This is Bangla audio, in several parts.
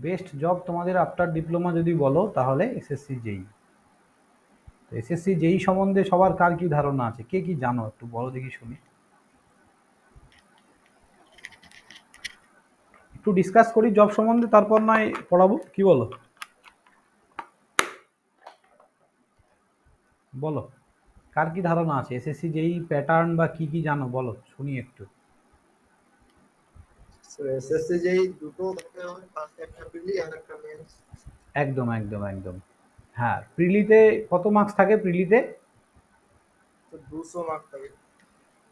বেস্ট জব তোমাদের আফটার ডিপ্লোমা যদি বলো তাহলে এসএসসি জেই। তো এসএসসি জেই সম্বন্ধে সবার কার কি ধারণা আছে, কে কি জানো একটু বলো দেখি শুনি। একটু ডিসকাস করি জব সম্বন্ধে, তারপর নয় পড়াবো, কি বলো? বলো কার কি ধারণা আছে এসএসসি জেই প্যাটার্ন বা কি কি জানো, বলো শুনি একটু। এসএসসি যেই দুটো থাকে হয়, ফার্স্ট একটা প্রিলি আর একটা মেন্স। একদম একদম একদম। হ্যাঁ, প্রিলিতে কত মার্কস থাকে প্রিলিতে? তো 200 মার্ক থাকে।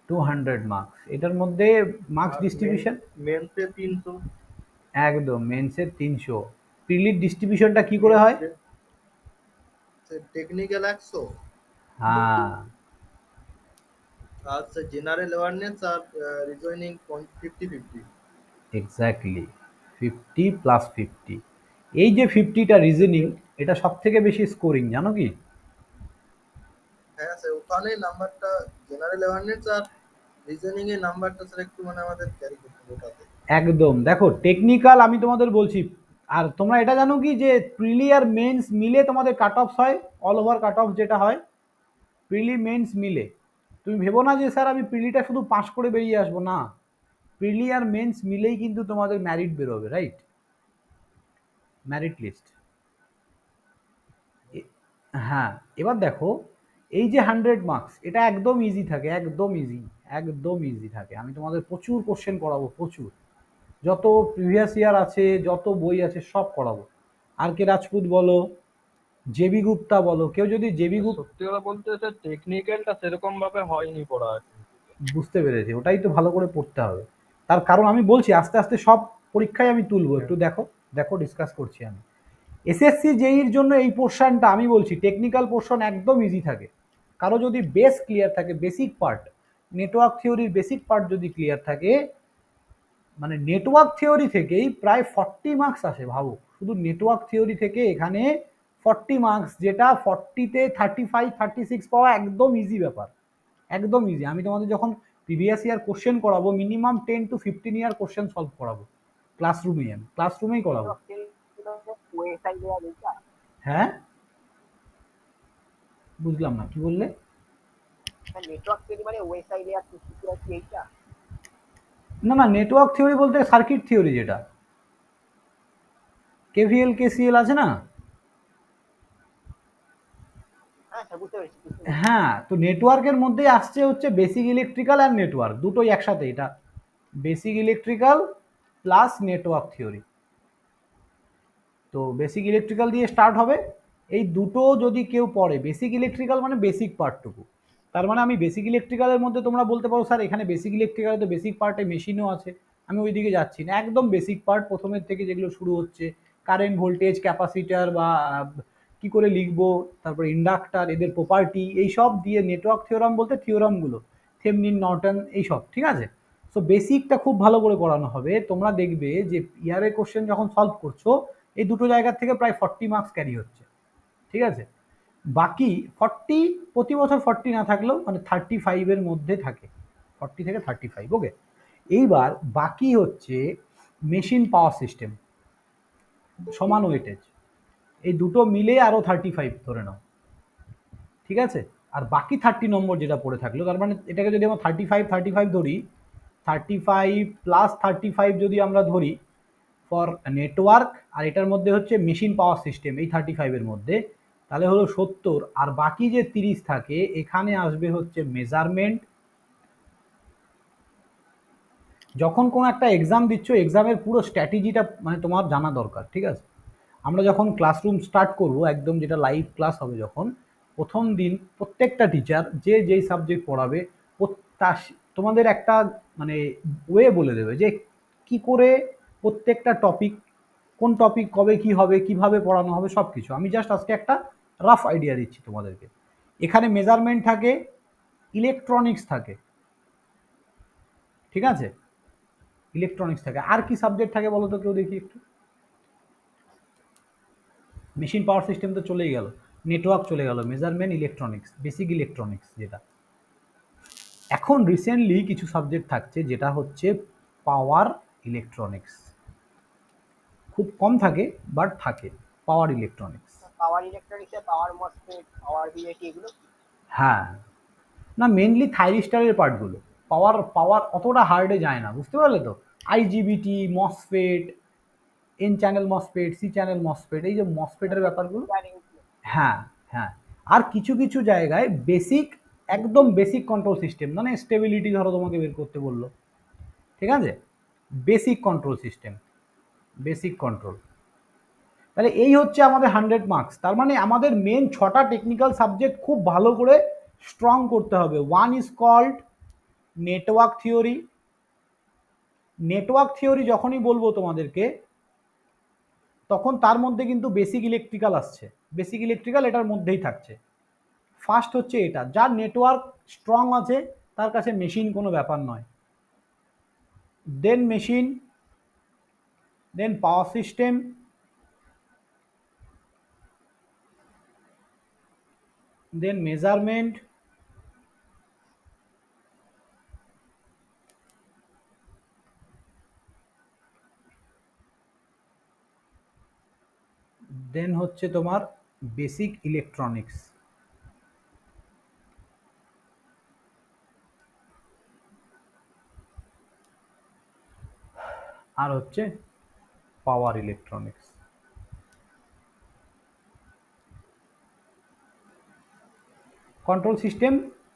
200 মার্কস, এটার মধ্যে মার্কস আর ডিস্ট্রিবিউশন? মেন্সে 300। একদম, মেন্সের 300। প্রিলির ডিস্ট্রিবিউশনটা কি করে হয়? মেন্স টেকনিক্যাল 100 হ্যাঁ, আর জেনারেল অ্যাওয়ারনেস আর রিজনিং 50-50। এক্স্যাক্টলি, 50 + 50। এই যে 50টা রিজনিং, এটা সব থেকে বেশি স্কোরিং, জানো কি? হ্যাঁ স্যার, ওখানে নাম্বারটা জেনারেল অ্যাওয়ারনেস আর রিজনিং এর নাম্বারটা স্যার একটু মানে আমাদের ক্যারি করতে হবে ওটাতে। একদম, দেখো টেকনিক্যাল আমি তোমাদের বলছি। আর তোমরা এটা জানো কি যে প্রিলি আর মেন্স মিলে তোমাদের কাট অফ হয়, অল ওভার কাট অফ যেটা হয়, প্রিলি মেন্স মিলে। তুমি ভেবো না যে স্যার আমি প্রিলিটা শুধু পাস করে বেরিয়ে আসবো, না, প্রিলি আর মেন্স মিলেই কিন্তু তোমাদের মেরিট বেরোবে, রাইট? Merit list. হ্যাঁ, এবার দেখো, এই যে 100 মার্কস, এটা একদম ইজি থাকে, একদম ইজি, একদম ইজি থাকে। আমি তোমাদের প্রচুর কোশ্চেন করাবো, প্রচুর, যত প্রিভিয়াস ইয়ার আছে, যত বই আছে সব করাবো। আর কে রাজপুত বলো, জেবি গুপ্তা বলো, কেউ যদি জেবি গুপ্তা। সত্যি কথা বলতে স্যার টেকনিক্যালটা সেরকম ভাবে হয়নি পড়া আর কি। বুঝতে পেরেছি, ওটাই তো ভালো করে পড়তে হবে। তার কারণ আমি বলছি আস্তে আস্তে সব পরীক্ষায় আমি তুলবো, একটু দেখো, দেখো ডিসকাস করছি আমি। এসএসসি জেইর জন্য এই পোর্শনটা আমি বলছি টেকনিক্যাল পোর্শন একদম ইজি থাকে। কারো যদি বেস ক্লিয়ার থাকে, বেসিক পার্ট, নেটওয়ার্ক থিওরির বেসিক পার্ট যদি ক্লিয়ার থাকে, মানে নেটওয়ার্ক থিওরি থেকেই প্রায় 40 মার্কস আসে, ভাবো শুধু নেটওয়ার্ক থিওরি থেকে এখানে 40 মার্কস, যেটা 40-তে 35-36 পাওয়া একদম ইজি ব্যাপার, একদম ইজি। আমি তোমাদের যখন প্রিভিয়াস ইয়ার কোশ্চেন করাবো, minimum 10 to 15 year question solve করাবো ক্লাসরুমেই, আমি ক্লাসরুমেই করাবো। হ্যাঁ, বুঝলাম না কি বললে? না না, নেটওয়ার্ক থিওরি বলতে সার্কিট থিওরি, যেটা কেভিএল কেসিএল আছে না। হ্যাঁ, তো নেটওয়ার্কের মধ্যে আসছে হচ্ছে বেসিক ইলেকট্রিক্যাল আর নেটওয়ার্ক, দুটোই একসাথে, এটা basic electrical plus network theory. তো বেসিক ইলেকট্রিক্যাল দিয়ে স্টার্ট হবে। এই দুটো যদি কেউ পড়ে, বেসিক ইলেকট্রিক্যাল মানে বেসিক পার্টটুকু, তার মানে আমি বেসিক ইলেকট্রিক্যালের মধ্যে তোমরা বলতে পারো স্যার এখানে বেসিক ইলেকট্রিক্যালে তো বেসিক পার্টে মেশিনও আছে, আমি ওই দিকে যাচ্ছি না, একদম বেসিক পার্ট প্রথমের থেকে যেগুলো শুরু হচ্ছে, কারেন্ট, ভোল্টেজ, ক্যাপাসিটার বা কি করে লিখবো, তারপরে ইন্ডাক্টার, এদের প্রপার্টি, এই সব দিয়ে নেটওয়ার্ক থিওরাম বলতে থিওরামগুলো, থেমনিন, নর্টন, এইসব, ঠিক আছে। সো বেসিকটা খুব ভালো করে করানো হবে। তোমরা দেখবে যে ইয়ারের কোশ্চেন যখন সলভ করছো, এই দুটো জায়গার থেকে প্রায় 40 মার্কস ক্যারি হচ্ছে, ঠিক আছে। বাকি 40, প্রতি বছর 40 না থাকলেও মানে 35-এর মধ্যে থাকে, 40 থেকে 35, ওকে। এইবার বাকি হচ্ছে মেশিন পাওয়ার সিস্টেম, সমান ওয়েটেজ, এই দুটো মিলে আরও 35 ধরে নাও, ঠিক আছে। আর বাকি 30 নম্বর যেটা পড়ে থাকলো, তার মানে এটাকে যদি আমরা 35 ধরি, 35 + 35 যদি আমরা ধরি ফর নেটওয়ার্ক, আর এটার মধ্যে হচ্ছে মেশিন পাওয়ার সিস্টেম এই 35-এর মধ্যে, তাহলে হলো 70। আর বাকি যে 30 থাকে, এখানে আসবে হচ্ছে মেজারমেন্ট। যখন কোনো একটা এক্সাম দিচ্ছ, এক্সামের পুরো স্ট্র্যাটেজিটা মানে তোমার জানা দরকার, ঠিক আছে। আমরা যখন ক্লাসরুম স্টার্ট করব, একদম যেটা লাইভ ক্লাস হবে, যখন প্রথম দিন প্রত্যেকটা টিচার যে যেই সাবজেক্ট পড়াবে, তোমাদের একটা মানে ওয়ে বলে দেবে যে কি করে প্রত্যেকটা টপিক, কোন টপিক কবে কি হবে, কিভাবে পড়ানো হবে, সব কিছু। আমি জাস্ট আজকে একটা রাফ আইডিয়া দিচ্ছি তোমাদেরকে। এখানে মেজারমেন্ট থাকে, ইলেকট্রনিক্স থাকে, ঠিক আছে, ইলেকট্রনিক্স থাকে। আর কি সাবজেক্ট থাকে বলো তো কেউ দেখি একটু? মেশিন পাওয়ার সিস্টেম তো চলেই গেল, নেটওয়ার্ক চলে গেল, মেজারমেন্ট, ইলেকট্রনিক্স, বেসিক ইলেকট্রনিক্স যেটা। এখন রিসেন্টলি কিছু সাবজেক্ট থাকছে যেটা হচ্ছে পাওয়ার ইলেকট্রনিক্স। খুব কম থাকে, বাট থাকে পাওয়ার ইলেকট্রনিক্স। পাওয়ার ইলেকট্রনিক্সে পাওয়ার মসফেট, পাওয়ার বিএটি এগুলো কি? হ্যাঁ, না মেনলি থাইরিস্টারের পার্টগুলো, পাওয়ার পাওয়ার অতটা হার্ডে যায় না, বুঝতে পারলে তো। IGBT, MOSFET, N channel MOSFET, C channel MOSFET, এই যে মসফেটের ব্যাপারগুলো। হ্যাঁ, হ্যাঁ। আর কিছু কিছু জায়গায় বেসিক, একদম বেসিক কন্ট্রোল সিস্টেম, মানে স্টেবিলিটি ধরো তোমাকে বের করতে বললো, ঠিক আছে, basic control system, basic control. তাহলে এই হচ্ছে আমাদের 100 মার্কস। তার মানে আমাদের মেন 6টা টেকনিক্যাল সাবজেক্ট খুব ভালো করে স্ট্রং করতে হবে। One is called network theory. Network theory যখনই বলবো তোমাদেরকে, তখন তার মধ্যে কিন্তু বেসিক ইলেকট্রিক্যাল আসছে, বেসিক ইলেকট্রিক্যাল এটার মধ্যেই থাকছে। ফার্স্ট হচ্ছে এটা, যার নেটওয়ার্ক স্ট্রং আছে তার কাছে মেশিন কোনো ব্যাপার নয়। দেন মেশিন, দেন পাওয়ার সিস্টেম, দেন মেজারমেন্ট, দেন হচ্ছে তোমার বেসিক ইলেকট্রনিক্স, আর হচ্ছে পাওয়ার ইলেকট্রনিক্স। কন্ট্রোল সিস্টেম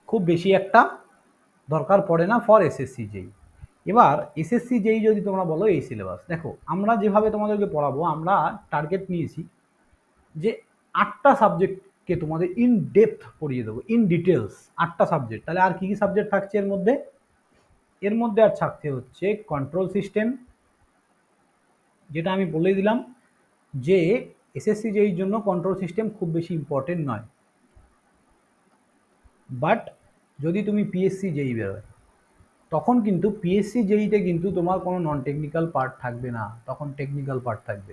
খুব বেশি একটা দরকার পড়ে না ফর এসএসসি জেই। এবার এসএসসি জেই যদি তোমরা বলো এই সিলেবাস, দেখো আমরা যেভাবে তোমাদেরকে পড়াবো, আমরা টার্গেট নিয়েছি যে 8টা সাবজেক্টকে তোমাদের ইন ডেপথ পড়িয়ে দেবো, ইন ডিটেলস 8টা সাবজেক্ট। তাহলে আর কি কি সাবজেক্ট থাকছে এর মধ্যে? এর মধ্যে আর থাকছে হচ্ছে কন্ট্রোল সিস্টেম, যেটা আমি বলে দিলাম যে এসএসসি জেইর জন্য কন্ট্রোল সিস্টেম খুব বেশি ইম্পর্টেন্ট নয়, বাট যদি তুমি পিএসসি জেই বেরোয়, তখন কিন্তু পিএসসি জেইতে কিন্তু তোমার কোনো নন টেকনিক্যাল পার্ট থাকবে না, তখন টেকনিক্যাল পার্ট থাকবে।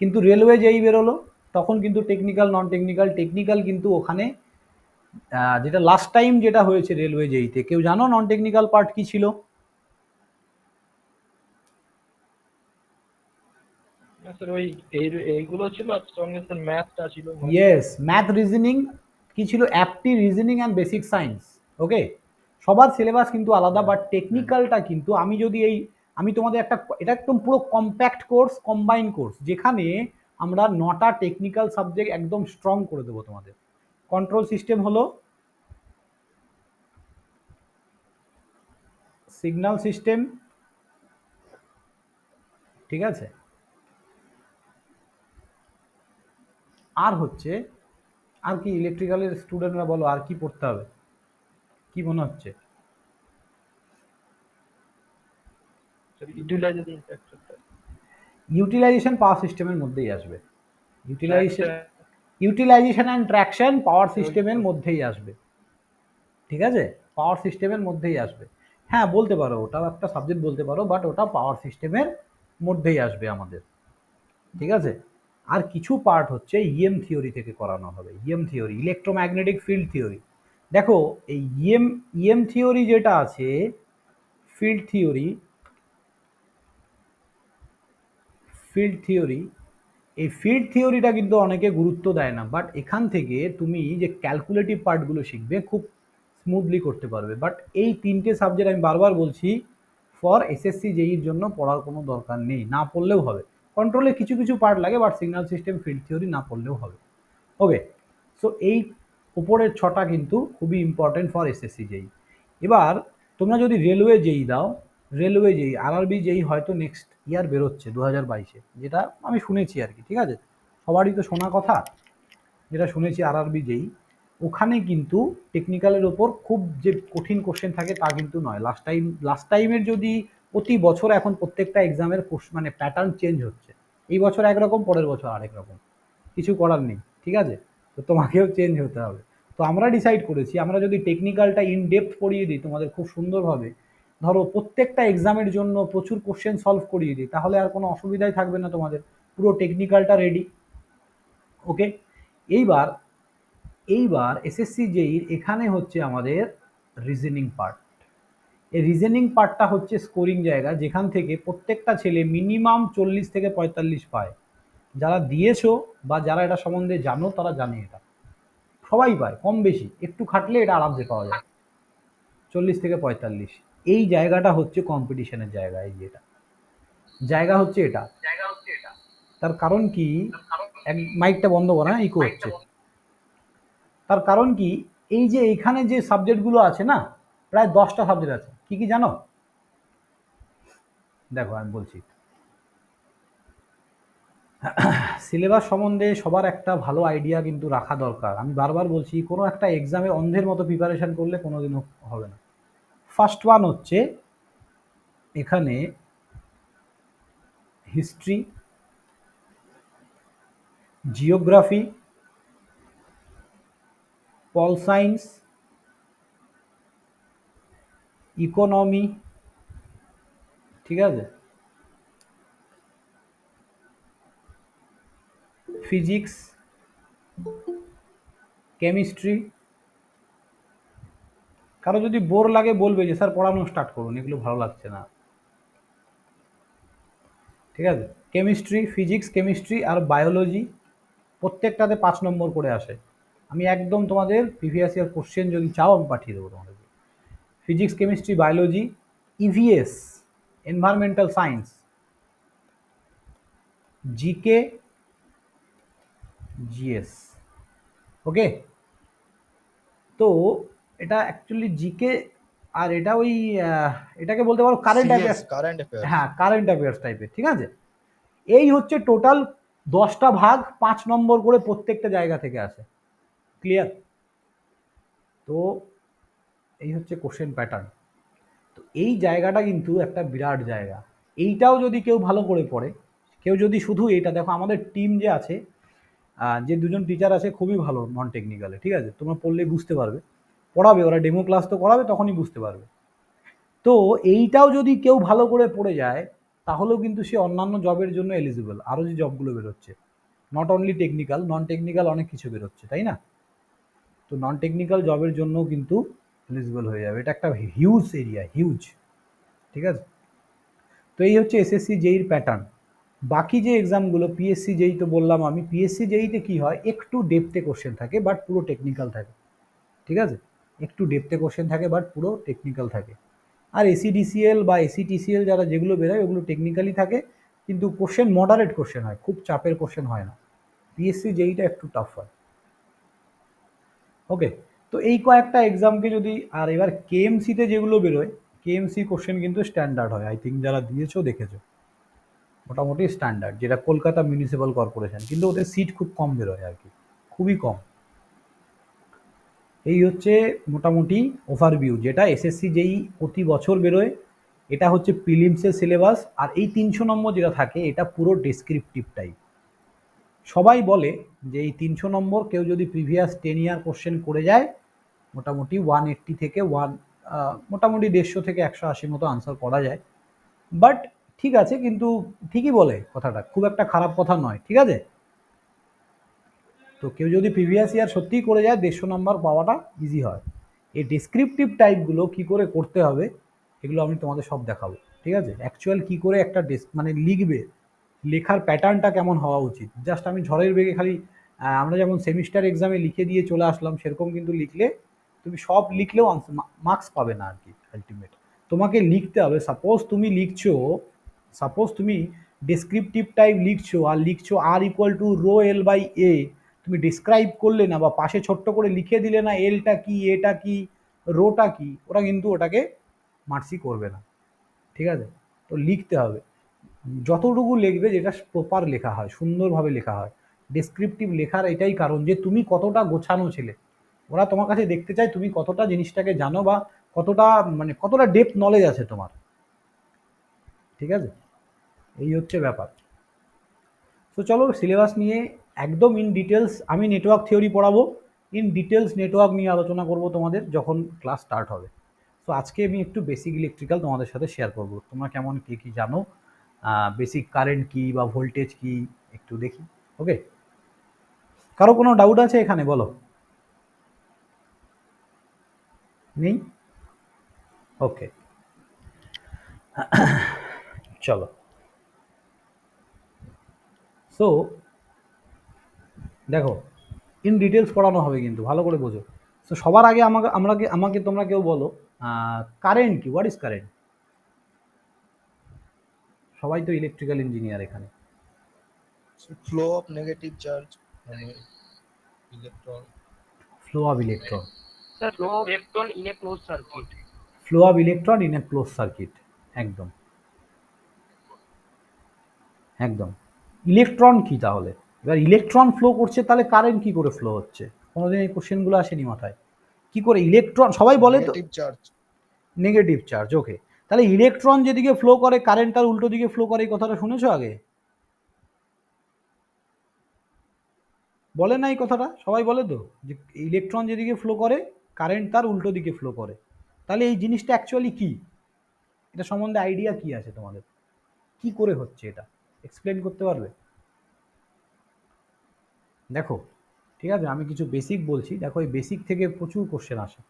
কিন্তু রেলওয়ে জেই বেরোলো, তখন কিন্তু টেকনিক্যাল নন টেকনিক্যাল, টেকনিক্যাল কিন্তু ওখানে যেটা লাস্ট টাইম যেটা হয়েছে রেলওয়ে জেইতে, কেউ জানো নন টেকনিক্যাল পার্ট কি ছিল? স্যার ওই এইগুলো ছিল, আর সঙ্গে স্যার ম্যাথটা ছিল। ইয়েস, ম্যাথ, রিজনিং, কি ছিল? অ্যাপটি, রিজনিং অ্যান্ড বেসিক সায়েন্স। ওকে, সবার সিলেবাস কিন্তু আলাদা, বাট টেকনিক্যালটা কিন্তু আমি যদি আমি তোমাদের একটা, এটা একদম পুরো কম্প্যাক্ট কোর্স, কম্বাইন কোর্স, যেখানে আমরা 9টা টেকনিক্যাল সাবজেক্ট একদম স্ট্রং করে দেবো তোমাদের। কন্ট্রোল সিস্টেম হলো, সিগন্যাল সিস্টেম, ঠিক আছে, আর হচ্ছে, আর কি ইলেকট্রিক্যালের স্টুডেন্টরা বলো আর কি পড়তে হবে, কি মনে হচ্ছে? ইউটিলাইজেশন পাওয়ার সিস্টেমের মধ্যেই আসবে, ইউটিলাইজেশন অ্যান্ড ট্র্যাকশন পাওয়ার সিস্টেমের মধ্যেই আসবে, ঠিক আছে, পাওয়ার সিস্টেমের মধ্যেই আসবে। হ্যাঁ বলতে পারো, ওটাও একটা সাবজেক্ট বলতে পারো, বাট ওটা পাওয়ার সিস্টেমের মধ্যেই আসবে আমাদের, ঠিক আছে। আর কিছু পার্ট হচ্ছে ইএম থিওরি থেকে করানো হবে, EM theory, electromagnetic field theory. দেখো এই ইএম থিওরি যেটা আছে, ফিল্ড থিওরি, এই ফিল্ড থিওরিটা কিন্তু অনেকে গুরুত্ব দেয় না, বাট এখান থেকে তুমি যে ক্যালকুলেটিভ পার্টগুলো শিখবে খুব স্মুথলি করতে পারবে। বাট এই 3টে সাবজেক্ট আমি বারবার বলছি, ফর এসএসসি জেইর জন্য পড়ার কোনো দরকার নেই, না পড়লেও হবে। কন্ট্রোলে কিছু কিছু পার্ট লাগে, but signal system, field theory না পড়লেও হবে। ওকে, সো এই উপরের 6টা কিন্তু খুবই ইম্পর্টেন্ট ফর এসএসসি জেই। এবার তোমরা যদি রেলওয়ে জেই দাও, রেলওয়ে জেই, আরআরবি জেই হয়তো নেক্সট ইয়ার বেরোচ্ছে 2022-এ, যেটা আমি শুনেছি আর কি, ঠিক আছে, সবারই তো শোনা কথা, যেটা শুনেছি আরআরবি জেই, ওখানে কিন্তু টেকনিক্যালের ওপর খুব যে কঠিন কোশ্চেন থাকে তা কিন্তু নয়। লাস্ট টাইমের যদি প্রতি বছর এখন প্রত্যেকটা এক্সামের মানে প্যাটার্ন চেঞ্জ হচ্ছে, এই বছর একরকম, পরের বছর আরেক রকম, কিছু করার নেই, ঠিক আছে, তো তোমাকেও চেঞ্জ হতে হবে। তো আমরা ডিসাইড করেছি, আমরা যদি টেকনিক্যালটা ইন ডেপথ পড়িয়ে দিই তোমাদের খুব সুন্দরভাবে, ধরো প্রত্যেকটা এক্সামের জন্য প্রচুর কোশ্চেন সলভ করিয়ে দিই, তাহলে আর কোনো অসুবিধাই থাকবে না তোমাদের, পুরো টেকনিক্যালটা রেডি। ওকে, এইবার এসএসসি জেইর এখানে হচ্ছে আমাদের রিজনিং পার্ট। এই রিজনিং পার্টটা হচ্ছে স্কোরিং জায়গা, যেখান থেকে প্রত্যেকটা ছেলে মিনিমাম 40 থেকে 45 পায়। যারা দিয়েছো বা যারা এটা সম্বন্ধে জানো তারা জানে, এটা সবাই পায় কম বেশি, একটু খাটলে এটা আরামসে পাওয়া যায় 40 থেকে 45। এই জায়গাটা হচ্ছে কম্পিটিশনের জায়গা, এই যেটা জায়গা হচ্ছে এটা। তার কারণ কি, মাইকটা বন্ধ করা, ইকো হচ্ছে। তার কারণ কি, এই যে এখানে যে সাবজেক্টগুলো আছে না, প্রায় 10টা সাবজেক্ট আছে। কি কি জানো? দেখো আমি বলছি, সিলেবাস সম্বন্ধে সবার একটা ভালো আইডিয়া কিন্তু রাখা দরকার। আমি বারবার বলছি, কোনো একটা এক্সামে অন্ধের মতো প্রিপারেশন করলে কোনোদিনও হবে না। ফার্স্ট ওয়ান হচ্ছে এখানে history, geography, pol science, economy, ঠিক আছে, ফিজিক্স, কেমিস্ট্রি। কারো যদি বোর লাগে বলবে যে স্যার পড়ানো স্টার্ট করুন, এগুলো ভালো লাগছে না, ঠিক আছে। কেমিস্ট্রি, ফিজিক্স, কেমিস্ট্রি আর বায়োলজি, প্রত্যেকটাতে 5 নম্বর করে আসে। আমি একদম তোমাদের প্রিভিয়াস ইয়ার কোশ্চেন যদি চাও আমি পাঠিয়ে দেবো তোমাদের। Physics, chemistry, biology, EVS, environmental science, GK, GS. Okay, তো এটা অ্যাকচুয়ালি জিকে, আর এটা ওই এটাকে বলতে পারো কারেন্ট অ্যাফেয়ার্স। Current affairs. হ্যাঁ, কারেন্ট অ্যাফেয়ার্স টাইপের, ঠিক আছে। এই হচ্ছে টোটাল 10টা ভাগ, 5 নম্বর করে প্রত্যেকটা জায়গা থেকে আসে। ক্লিয়ার? তো এই হচ্ছে কোশ্চেন প্যাটার্ন। তো এই জায়গাটা কিন্তু একটা বিরাট জায়গা। এইটাও যদি কেউ ভালো করে পড়ে, কেউ যদি শুধু এটা, দেখো আমাদের টিম যে আছে, যে দুজন টিচার আছে খুবই ভালো নন টেকনিক্যালে, ঠিক আছে, তোমরা পড়লে বুঝতে পারবে, পড়াবে ওরা, ডেমো ক্লাস তো করাবে, তখনই বুঝতে পারবে। তো এইটাও যদি কেউ ভালো করে পড়ে যায়, তাহলেও কিন্তু সে অন্যান্য জবের জন্য এলিজিবল। আরও যে জবগুলো বেরোচ্ছে, not only technical, non technical অনেক কিছু বেরোচ্ছে, তাই না? তো নন টেকনিক্যাল জবের জন্য কিন্তু এলিজিবল হয়ে যাবে। এটা একটা হিউজ এরিয়া, হিউজ, ঠিক আছে। তো এই হচ্ছে এসএসসি জেইর প্যাটার্ন। বাকি যে এক্সামগুলো, পিএসসি জেই তো বললাম আমি, পিএসসি জেইতে কী হয়, একটু ডেপথে কোশ্চেন থাকে বাট পুরো টেকনিক্যাল থাকে, ঠিক আছে, একটু ডেপথে কোশ্চেন থাকে বাট পুরো টেকনিক্যাল থাকে। আর এসিডিসিএল বা এসিটিসিএল যারা যেগুলো বেরোয় ওগুলো টেকনিক্যালি থাকে, কিন্তু কোশ্চেন মডারেট কোশ্চেন হয়, খুব চাপের কোশ্চেন হয় না। পিএসসি জেইটা একটু টাফ হয়। ওকে, তো এই কয়েকটা এক্সামকে যদি, আর এবার কেএমসিতে যেগুলো বেরোয়, কেএমসি কোশ্চেন কিন্তু স্ট্যান্ডার্ড হয়, আই থিঙ্ক যারা দিয়েছো দেখেছো, মোটামুটি স্ট্যান্ডার্ড, যেটা কলকাতা মিউনিসিপ্যাল কর্পোরেশন, কিন্তু ওদের সিট খুব কম বেরোয় আর কি, খুবই কম। এই হচ্ছে মোটামুটি ওভারভিউ, যেটা এসএসসি যেই প্রতি বছর বেরোয়। এটা হচ্ছে প্রিলিমসের সিলেবাস। আর এই 300 নম্বর যেটা থাকে, এটা পুরো ডেসক্রিপটিভ টাইপ। সবাই বলে যে এই 300 নম্বর কেউ যদি প্রিভিয়াস 10 ইয়ার কোশ্চেন করে যায়, মোটামুটি 180 থেকে মোটামুটি 150 থেকে 180 মতো আনসার করা যায়। বাট ঠিক আছে, কিন্তু ঠিকই বলে কথাটা, খুব একটা খারাপ কথা নয়, ঠিক আছে। তো কেউ যদি প্রিভিয়াস ইয়ার সত্যিই করে যায়, 150 নম্বর পাওয়াটা ইজি হয়। এই ডেসক্রিপটিভ টাইপগুলো কি করে করতে হবে, এগুলো আমি তোমাদের সব দেখাবো, ঠিক আছে। অ্যাকচুয়াল কি করে একটা মানে লিখবে, লেখার প্যাটার্নটা কেমন হওয়া উচিত। জাস্ট আমি ঝড়ের বেগে খালি আমরা যেমন সেমিস্টার এক্সামে লিখে দিয়ে চলে আসলাম, সেরকম কিন্তু লিখলে তুমি সব লিখলেও মার্কস পাবে না আর কি। আলটিমেট তোমাকে লিখতে হবে। সাপোজ তুমি ডেসক্রিপটিভ টাইপ লিখছো, আর লিখছো আর equal to rho L by A, তুমি ডিসক্রাইব করলে না, বা পাশে ছোট্ট করে লিখে দিলে না এলটা কি, এটা কি, রোটা কি, ওরা কিন্তু ওটাকে মার্সি করবে না, ঠিক আছে। তো লিখতে হবে যতটুকু লিখবে, যেটা প্রপার লেখা হয়, সুন্দরভাবে লেখা হয়। ডেসক্রিপটিভ লেখার এটাই কারণ যে তুমি কতটা গোছানো ছেলে, ওরা তোমার কাছে দেখতে চায় তুমি কতটা জিনিসটাকে জানো, বা কতটা মানে কতটা ডেপথ নলেজ আছে তোমার, ঠিক আছে। এই হচ্ছে ব্যাপার। তো চলো সিলেবাস নিয়ে একদম ইন ডিটেলস আমি নেটওয়ার্ক থিওরি পড়াবো, ইন ডিটেলস নেটওয়ার্ক নিয়ে আলোচনা করব তোমাদের যখন ক্লাস স্টার্ট হবে। তো আজকে আমি একটু বেসিক ইলেকট্রিক্যাল তোমাদের সাথে শেয়ার করব, তোমরা কেমন কী কী জানো, বেসিক কারেন্ট কী বা ভোল্টেজ কী একটু দেখি। ওকে, কারো কোনো ডাউট আছে এখানে, বলো। নেই? ওকে, চলো, সো দেখো ইন ডিটেলস পড়ানো হবে কিন্তু ভালো করে বোঝো। সো সবার আগে আমাকে তোমরা কেউ বলো কারেন্ট কি, হোয়াট ইজ কারেন্ট? সবাই তো ইলেকট্রিক্যাল ইঞ্জিনিয়ার এখানে। ফ্লো অফ নেগেটিভ চার্জ মানে electron. Flow of electron, sir flow of electron in a close circuit. Flow of electron in a close circuit, একদম একদম। ইলেকট্রন কি তাহলে? এবার ইলেকট্রন ফ্লো করছে, তাহলে কারেন্ট কি করে ফ্লো হচ্ছে? কোনোদিন এই কোশ্চেনগুলো আসেনি মাথায়? কি করে ইলেকট্রন, সবাই বলে তো নেগেটিভ চার্জ। নেগেটিভ চার্জ, ওকে। তাহলে ইলেকট্রন যেদিকে ফ্লো করে কারেন্ট তার উল্টো দিকে ফ্লো করে, এই কথাটা শুনেছো আগে? বলে না এই কথাটা? সবাই বলে তো যে ইলেকট্রন যেদিকে ফ্লো করে কারেন্ট তার উল্টো দিকে ফ্লো করে। তাহলে এই জিনিসটা অ্যাকচুয়ালি কি? এটা সম্বন্ধে আইডিয়া কি আছে তোমাদের? কি করে হচ্ছে এটা এক্সপ্লেন করতে পারবে? দেখো ঠিক আছে, আমি কিছু বেসিক বলছি, দেখো এই বেসিক থেকে প্রচুর কোশ্চেন আসে।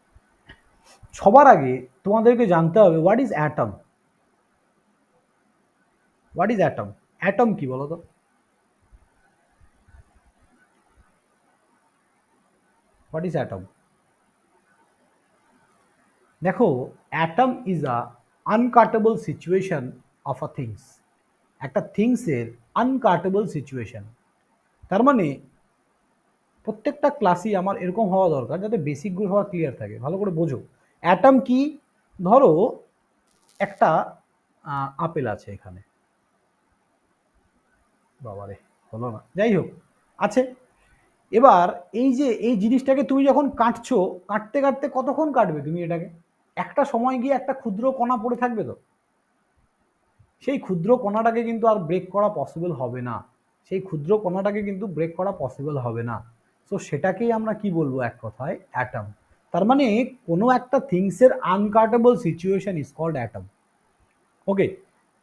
সবার আগে তোমাদেরকে জানতে হবে what is atom. What is atom? Atom কি বলো তো? What is atom? দেখো atom is a uncuttable situation of a things. একটা থিংসের আনকাটেবল সিচুয়েশন, তার মানে প্রত্যেকটা ক্লাসই আমার এরকম হওয়া দরকার যাতে বেসিকগুলো হওয়া ক্লিয়ার থাকে, ভালো করে বোঝো। অ্যাটম কি? ধরো একটা আপেল আছে এখানে, বাবারে হলো না, যাই হোক আছে। এবার এই যে এই জিনিসটাকে তুমি যখন কাটছো, কাটতে কাটতে কতক্ষণ কাটবে তুমি এটাকে? একটা সময় গিয়ে একটা ক্ষুদ্র কণা পড়ে থাকবে তো, সেই ক্ষুদ্র কণাটাকে কিন্তু আর ব্রেক করা পসিবল হবে না, সেই ক্ষুদ্র কণাটাকে কিন্তু ব্রেক করা পসিবল হবে না। সো সেটাকেই আমরা কি বলবো এক কথায়? অ্যাটম। তার মানে কোনো একটা থিংসের আনকাটেবল সিচুয়েশন ইজ কল্ড অ্যাটম, ওকে।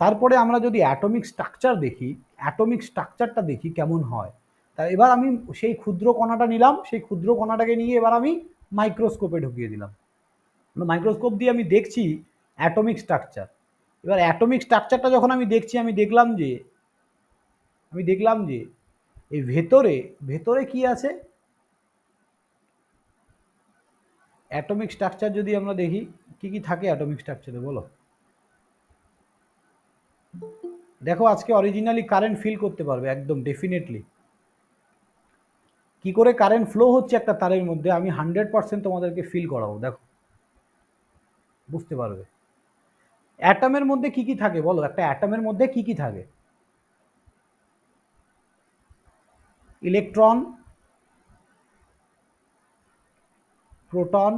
তারপরে আমরা যদি অ্যাটমিক স্ট্রাকচার দেখি, অ্যাটমিক স্ট্রাকচারটা দেখি কেমন হয়। তা এবার আমি সেই ক্ষুদ্র কণাটা নিলাম, সেই ক্ষুদ্র কণাটাকে নিয়ে এবার আমি মাইক্রোস্কোপে ঢুকিয়ে দিলাম, মাইক্রোস্কোপ দিয়ে আমি দেখছি অ্যাটমিক স্ট্রাকচার। এবার অ্যাটমিক স্ট্রাকচারটা যখন আমি দেখছি, আমি দেখলাম যে এই ভেতরে ভেতরে কি আছে। অ্যাটমিক স্ট্রাকচার যদি আমরা দেখি, কি কি থাকে অ্যাটমিক স্ট্রাকচারে বলো? দেখো আজকে অরিজিনালি কারেন্ট ফিল করতে পারবে একদম ডেফিনেটলি। কি করে কারেন্ট ফ্লো হচ্ছে একটা তারের মধ্যে, আমি 100% তোমাদেরকে ফিল করাবো, দেখো বুঝতে পারবে। অ্যাটমের মধ্যে কি কি থাকে বলো? একটা অ্যাটমের মধ্যে কি কি থাকে? ইলেকট্রন, প্রোটন,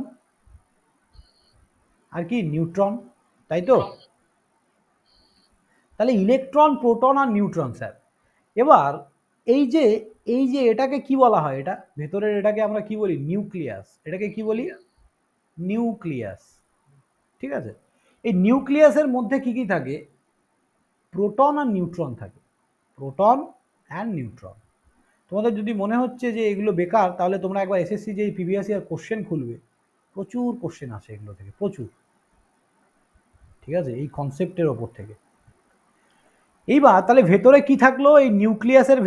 আর কি নিউট্রন, তাই তো? তাহলে ইলেকট্রন, প্রোটন আর নিউট্রন স্যার। এবার এই যে এটাকে কি বলা হয়? এটা ভেতরের এটাকে আমরা কি বলি? নিউক্লিয়াস। এটাকে কি বলি? নিউক্লিয়াস, ঠিক আছে। এই নিউক্লিয়াসের মধ্যে কি কি থাকে? প্রোটন আর নিউট্রন থাকে, প্রোটন অ্যান্ড নিউট্রন। তোমাদের যদি মনে হচ্ছে যে এগুলো বেকার, তাহলে তোমরা একবার এসএসসি যে প্রিভিয়াস ইয়ার কোশ্চেন খুলবে, প্রচুর কোশ্চেন আসে এগুলো থেকে, প্রচুর, ঠিক আছে, এই কনসেপ্টের ওপর থেকে। এইবার তাহলে ভেতরে কি থাকলো? এই নিউক্লিয়াসের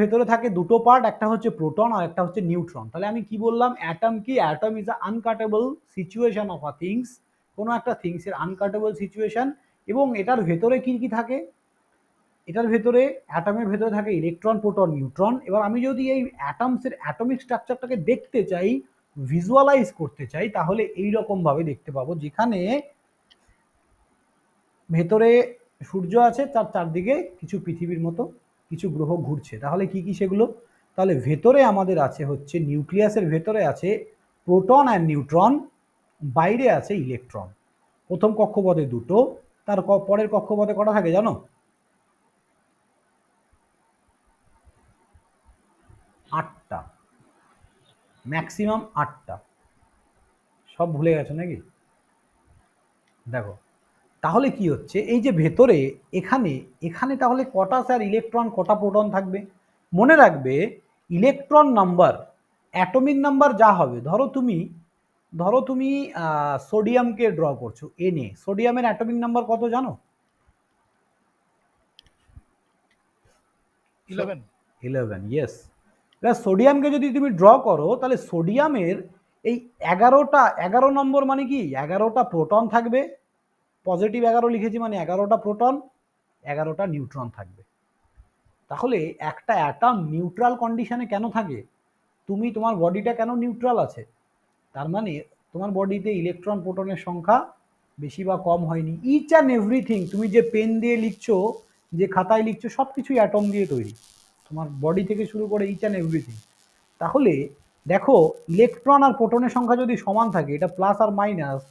ভেতরে থাকে দুটো পার্ট, একটা হচ্ছে প্রোটন আর একটা হচ্ছে নিউট্রন। তাহলে আমি কি বললাম? অ্যাটম কি? Atom is a uncuttable situation of a things, কোনো একটা থিংসের আনকাটেবল সিচুয়েশন। এবং এটার ভেতরে কি কি থাকে? এটার ভেতরে, অ্যাটমের ভেতরে থাকে ইলেকট্রন, প্রোটন, নিউট্রন। এবার আমি যদি এই অ্যাটমসের অ্যাটমিক স্ট্রাকচারটাকে দেখতে চাই, ভিজুয়ালাইজ করতে চাই, তাহলে এই রকম ভাবে দেখতে পাবো, যেখানে ভেতরে সূর্য আছে, তার চারদিকে কিছু পৃথিবীর মতো কিছু গ্রহ ঘুরছে। তাহলে কি কি সেগুলো? তাহলে ভেতরে আমাদের আছে হচ্ছে নিউক্লিয়াসের ভেতরে আছে প্রোটন অ্যান্ড নিউট্রন, বাইরে আছে ইলেকট্রন। প্রথম কক্ষপথে দুটো, তার পরের কক্ষপথে কটা থাকে জানো? 8টা, ম্যাক্সিমাম 8টা। সব ভুলে গেছো নাকি? দেখো তাহলে কি হচ্ছে, এই যে ভেতরে এখানে এখানে তাহলে কটা স্যার ইলেকট্রন, কটা প্রোটন থাকবে? মনে রাখবে ইলেকট্রন নাম্বার, অ্যাটমিক নাম্বার যা হবে, ধরো তুমি ধরো তুমি সোডিয়ামকে ড্র করছো Na, সোডিয়ামের অ্যাটমিক নাম্বার কত জানো? 11। 11, ইয়েস। এবার সোডিয়ামকে যদি তুমি ড্র করো তাহলে সোডিয়ামের এই 11 নম্বর মানে কি 11টা প্রোটন থাকবে, পজিটিভ 11 লিখেছি মানে 11টা প্রোটন, 11টা নিউট্রন থাকবে। তাহলে একটা অ্যাটম নিউট্রাল কন্ডিশনে কেন থাকে? তুমি তোমার বডিটা কেন নিউট্রাল আছে? তার মানে তোমার বডিতে ইলেকট্রন প্রোটনের সংখ্যা বেশি বা কম হয়নি। ইচ অ্যান্ড এভরিথিং, তুমি যে পেন দিয়ে লিখছো, যে খাতায় লিখছো, সব কিছুই অ্যাটম দিয়ে তৈরি, তোমার বডি থেকে শুরু করে ইচ অ্যান্ড এভরিথিং। তাহলে দেখো ইলেকট্রন আর প্রোটনের সংখ্যা যদি সমান থাকে, এটা প্লাস আর মাইনাস,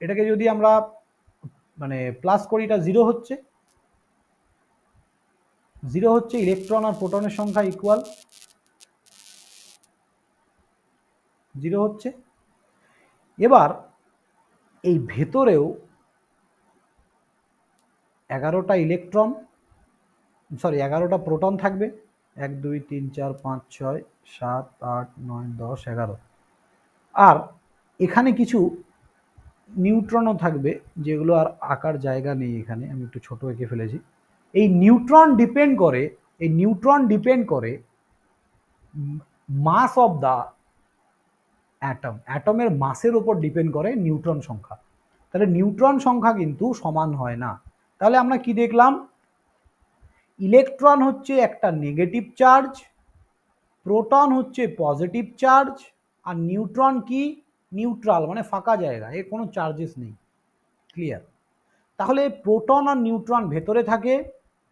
এটাকে যদি আমরা মানে প্লাস করি, এটা জিরো হচ্ছে, জিরো হচ্ছে, ইলেকট্রন আর প্রোটনের সংখ্যা ইকুয়াল, জিরো হচ্ছে। এবার এই ভেতরেও 11টা ইলেকট্রন, সরি 11টা প্রোটন থাকবে, 1 2 3 4 5 6 7 8 9 10 11। আর এখানে কিছু নিউট্রনও থাকবে, যেগুলো আর আকার জায়গা নেই, এখানে আমি একটু ছোট এঁকে ফেলেছি। এই নিউট্রন ডিপেন্ড করে, এই নিউট্রন ডিপেন্ড করে মাস অফ দ্য অ্যাটম, অ্যাটমের মাসের উপর ডিপেন্ড করে নিউট্রন সংখ্যা। তাহলে নিউট্রন সংখ্যা কিন্তু সমান হয় না। তাহলে আমরা কি দেখলাম? ইলেকট্রন হচ্ছে একটা নেগেটিভ চার্জ, প্রোটন হচ্ছে পজিটিভ চার্জ, আর নিউট্রন কি নিউট্রাল, মানে ফাঁকা জায়গা, এর কোনো চার্জেস নেই। ক্লিয়ার? তাহলে প্রোটন আর নিউট্রন ভেতরে থাকে,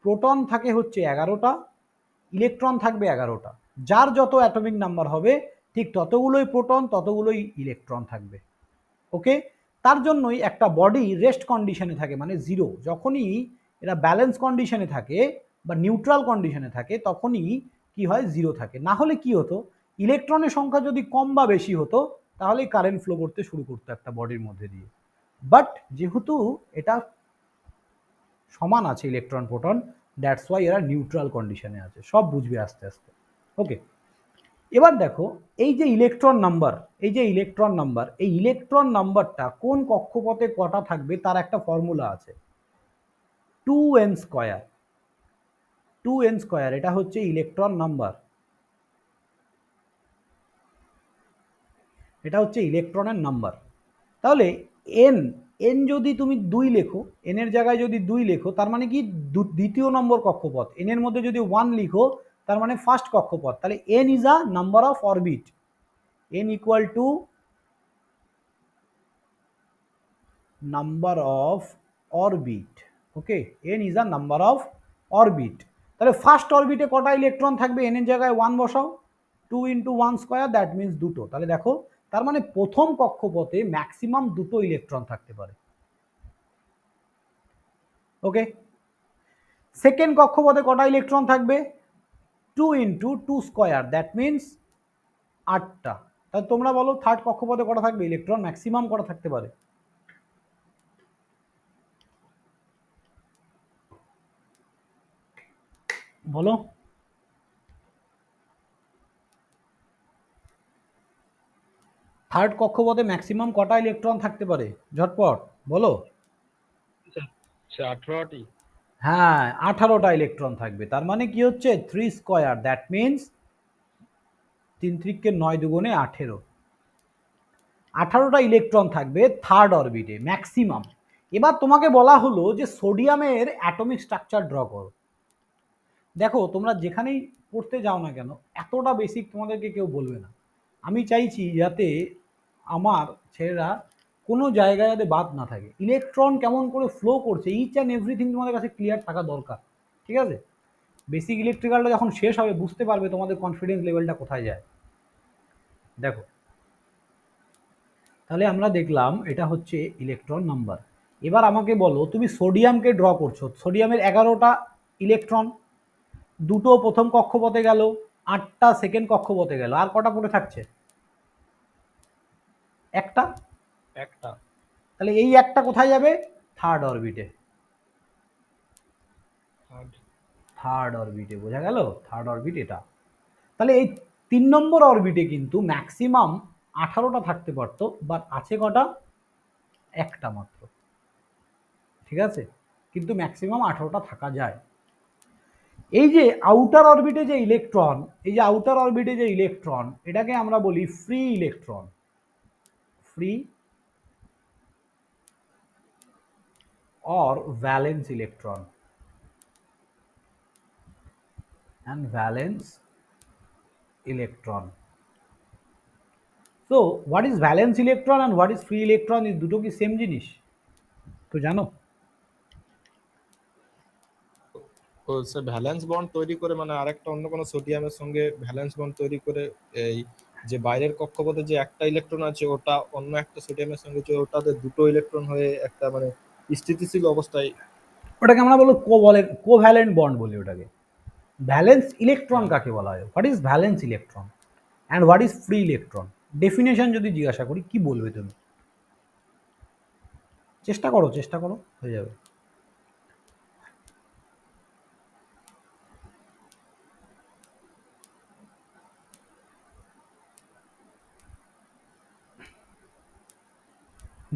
প্রোটন থাকে হচ্ছে 11টা, ইলেকট্রন থাকবে 11টা। যার যত অ্যাটমিক নাম্বার হবে ঠিক ততগুলোই প্রোটন, ততগুলোই ইলেকট্রন থাকবে। ওকে? তার জন্যই একটা বডি রেস্ট কন্ডিশনে থাকে, মানে জিরো। যখনই এরা ব্যালেন্স কন্ডিশনে থাকে বা নিউট্রাল কন্ডিশনে থাকে, তখনই কি হয়, জিরো থাকে। না হলে কি হতো, ইলেকট্রনের সংখ্যা যদি কম বা বেশি হতো, তাহলে কারেন্ট ফ্লো করতে শুরু করতো একটা বডির মধ্যে দিয়ে। বাট যেহেতু এটা সমান আছে ইলেকট্রন প্রোটন, দ্যাটস ওয়াই এরা নিউট্রাল কন্ডিশনে আছে। সব বুঝবে আস্তে আস্তে। ওকে, এবার দেখো এই যে ইলেকট্রন নাম্বার, এই যে ইলেকট্রন নাম্বার, এই ইলেকট্রন নাম্বারটা কোন কক্ষপথে কটা থাকবে তার একটা ফর্মুলা আছে, 2n স্কয়ার। 2n স্কয়ার, এটা হচ্ছে ইলেকট্রন নাম্বার, এটা হচ্ছে ইলেকট্রনের নাম্বার। তাহলে এন, এন যদি তুমি 2 লেখো, এন এর জায়গায় যদি 2 লেখো, তার মানে কি দ্বিতীয় নম্বর কক্ষপথ। এন এর মধ্যে যদি 1 লিখো, তার মানে ফার্স্ট কক্ষপথ। তাহলে N is a number of orbit, N equal to number of orbit. Okay, N is a number of orbit. তাহলে ফার্স্ট অরবিটে কটা ইলেকট্রন থাকবে? এন এর জায়গায় 1 বসাও, 2 ইন্টু 1 স্কোয়ার, দ্যাট মিনস দুটো। তাহলে দেখো, তার মানে প্রথম কক্ষপথে ম্যাক্সিমাম দুটো ইলেকট্রন থাকতে পারে। ওকে, সেকেন্ড কক্ষপথে কটা ইলেকট্রন থাকবে? 2 ইন্টু 2 স্কোয়ার, দ্যাট মিনস 8টা। তাহলে তোমরা বলো থার্ড কক্ষপথে কটা থাকবে ইলেকট্রন, ম্যাক্সিমাম কটা থাকতে পারে? বলো। থার্ড কক্ষপথে ম্যাক্সিমাম কটা ইলেকট্রন থাকতে পারে? ঝটপট বলো। 18টি। হ্যাঁ, 18টা ইলেকট্রন থাকবে। তার মানে কি হচ্ছে 3 স্কোয়ার, দ্যাট মিনস 3 3 9 দুগুণে 18, 18টা ইলেকট্রন থাকবে থার্ড অরবিটে ম্যাক্সিমাম। এবার তোমাকে বলা হলো যে সোডিয়ামের অ্যাটমিক স্ট্রাকচার ড্র করো। দেখো তোমরা যেখানেই পড়তে যাও না কেন, এতটা বেসিক তোমাদেরকে কেউ বলবে না। আমি চাইছি যাতে আমার ছেলেরা কোনো জায়গায় যাতে বাদ না থাকে, ইলেকট্রন কেমন করে ফ্লো করছে, ইচ অ্যান্ড এভরিথিং তোমাদের কাছে ক্লিয়ার থাকা দরকার। ঠিক আছে? বেসিক ইলেকট্রিক্যালটা যখন শেষ হবে বুঝতে পারবে তোমাদের কনফিডেন্স লেভেলটা কোথায় যায়। দেখো, তাহলে আমরা দেখলাম এটা হচ্ছে ইলেকট্রন নাম্বার। এবার আমাকে বলো, তুমি সোডিয়ামকে ড্র করছো, সোডিয়ামের 11টা ইলেকট্রন, দুটো প্রথম কক্ষপথে গেল, 8টা সেকেন্ড কক্ষপথে গেল, আর কটা পড়ে থাকছে? একটা। একটা। তাহলে এই একটা কোথায় যাবে? থার্ড অরবিটে। থার্ড অরবিটে, বোঝা গেল? থার্ড অরবিট এটা। তাহলে এই 3 নম্বর অরবিটে কিন্তু ম্যাক্সিমাম 18টা থাকতে পারতো, বাট আছে কটা? একটা মাত্র। ঠিক আছে, কিন্তু ম্যাক্সিমাম 18টা থাকা যায়। এই যে আউটার অরবিটে যে ইলেকট্রন, এই যে আউটার অরবিটে যে ইলেকট্রন, এটাকে আমরা বলি free electron. Free or valence electron and valence electron. So what is valence electron and what is free electron? is দুটো কি সেম জিনিস তো জানো? হচ্ছে ভ্যালেন্স বন্ড তৈরি করে, মানে আরেকটা অন্য কোনো সোডিয়ামের সঙ্গে ভ্যালেন্স বন্ড তৈরি করে এই যে বাইরের কক্ষপথে যে একটা ইলেকট্রন আছে ওটা অন্য একটা সোডিয়ামের সঙ্গে যে ওটাতে দুটো ইলেকট্রন হয়ে একটা মানে স্থিতিশীল অবস্থায়। ওটাকে আমরা বলো কোভ্যালেন্ট বন্ড বলি ওটাকে। ভ্যালেন্স ইলেকট্রন কাকে বলা হয়? What is valence electron and what is free electron? Definition যদি জিজ্ঞাসা করি কি বলবে তুমি? চেষ্টা করো, চেষ্টা করো, হয়ে যাবে।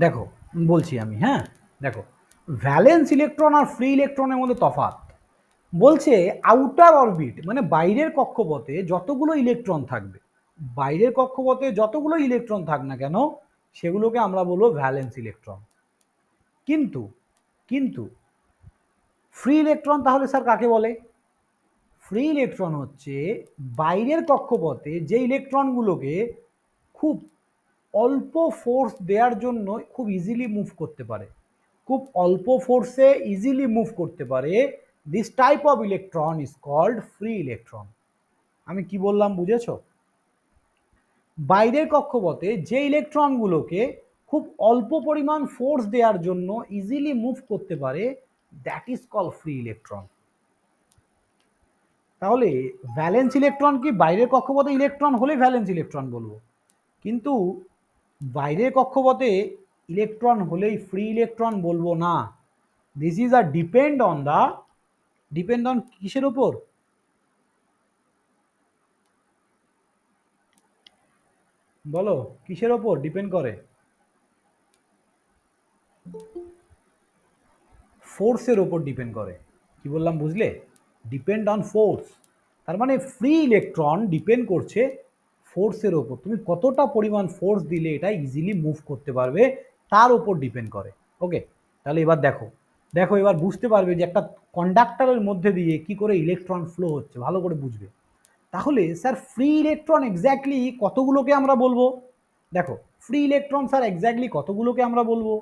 দেখো বলছি আমি, হ্যাঁ দেখো, ভ্যালেন্স ইলেকট্রন আর ফ্রি ইলেকট্রনের মধ্যে তফাৎ। বলছে আউটার অরবিট মানে বাইরের কক্ষপথে যতগুলো ইলেকট্রন থাকবে, বাইরের কক্ষপথে যতগুলো ইলেকট্রন থাক না কেন সেগুলোকে আমরা বলবো ভ্যালেন্স ইলেকট্রন। কিন্তু কিন্তু ফ্রি ইলেকট্রন তাহলে স্যার কাকে বলে? ফ্রি ইলেকট্রন হচ্ছে বাইরের কক্ষপথে যে ইলেকট্রনগুলোকে খুব অল্প ফোর্স দেওয়ার জন্য খুব ইজিলি মুভ করতে পারে, খুব অল্প ফোর্সে ইজিলি মুভ করতে পারে। This type of electron is called free electron. আমি কি বললাম বুঝেছো? বাইরের কক্ষপথে যে ইলেকট্রনগুলোকে খুব অল্প পরিমাণ ফোর্স দেওয়ার জন্য ইজিলি মুভ করতে পারে, that is call free electron. তাহলে ভ্যালেন্স ইলেকট্রন কি বাইরের কক্ষপথে ইলেকট্রন হলে ভ্যালেন্স ইলেকট্রন বলবো, কিন্তু বাইরের কক্ষপথে ইলেকট্রন হলেই ফ্রি ইলেকট্রন বলবো না। This is a depend on কিসের উপর? বলো কিসের ওপর ডিপেন্ড করে? ফোর্সের ওপর ডিপেন্ড করে। কি বললাম বুঝলে? Depend on force. তার মানে ফ্রি ইলেকট্রন ডিপেন্ড করছে ফোর্সের ওপর, তুমি কতটা পরিমাণ ফোর্স দিলে এটা ইজিলি মুভ করতে পারবে তার ওপর ডিপেন্ড করে। ওকে, তাহলে এবার দেখো, দেখো এবার বুঝতে পারবে যে একটা কন্ডাক্টরের মধ্যে দিয়ে কি করে ইলেকট্রন ফ্লো হচ্ছে, ভালো করে বুঝবে। তাহলে স্যার ফ্রি ইলেকট্রন এক্স্যাক্টলি কতগুলোকে আমরা বলবো? দেখো ফ্রি ইলেকট্রন স্যার এক্স্যাক্টলি কতগুলোকে আমরা বলবো?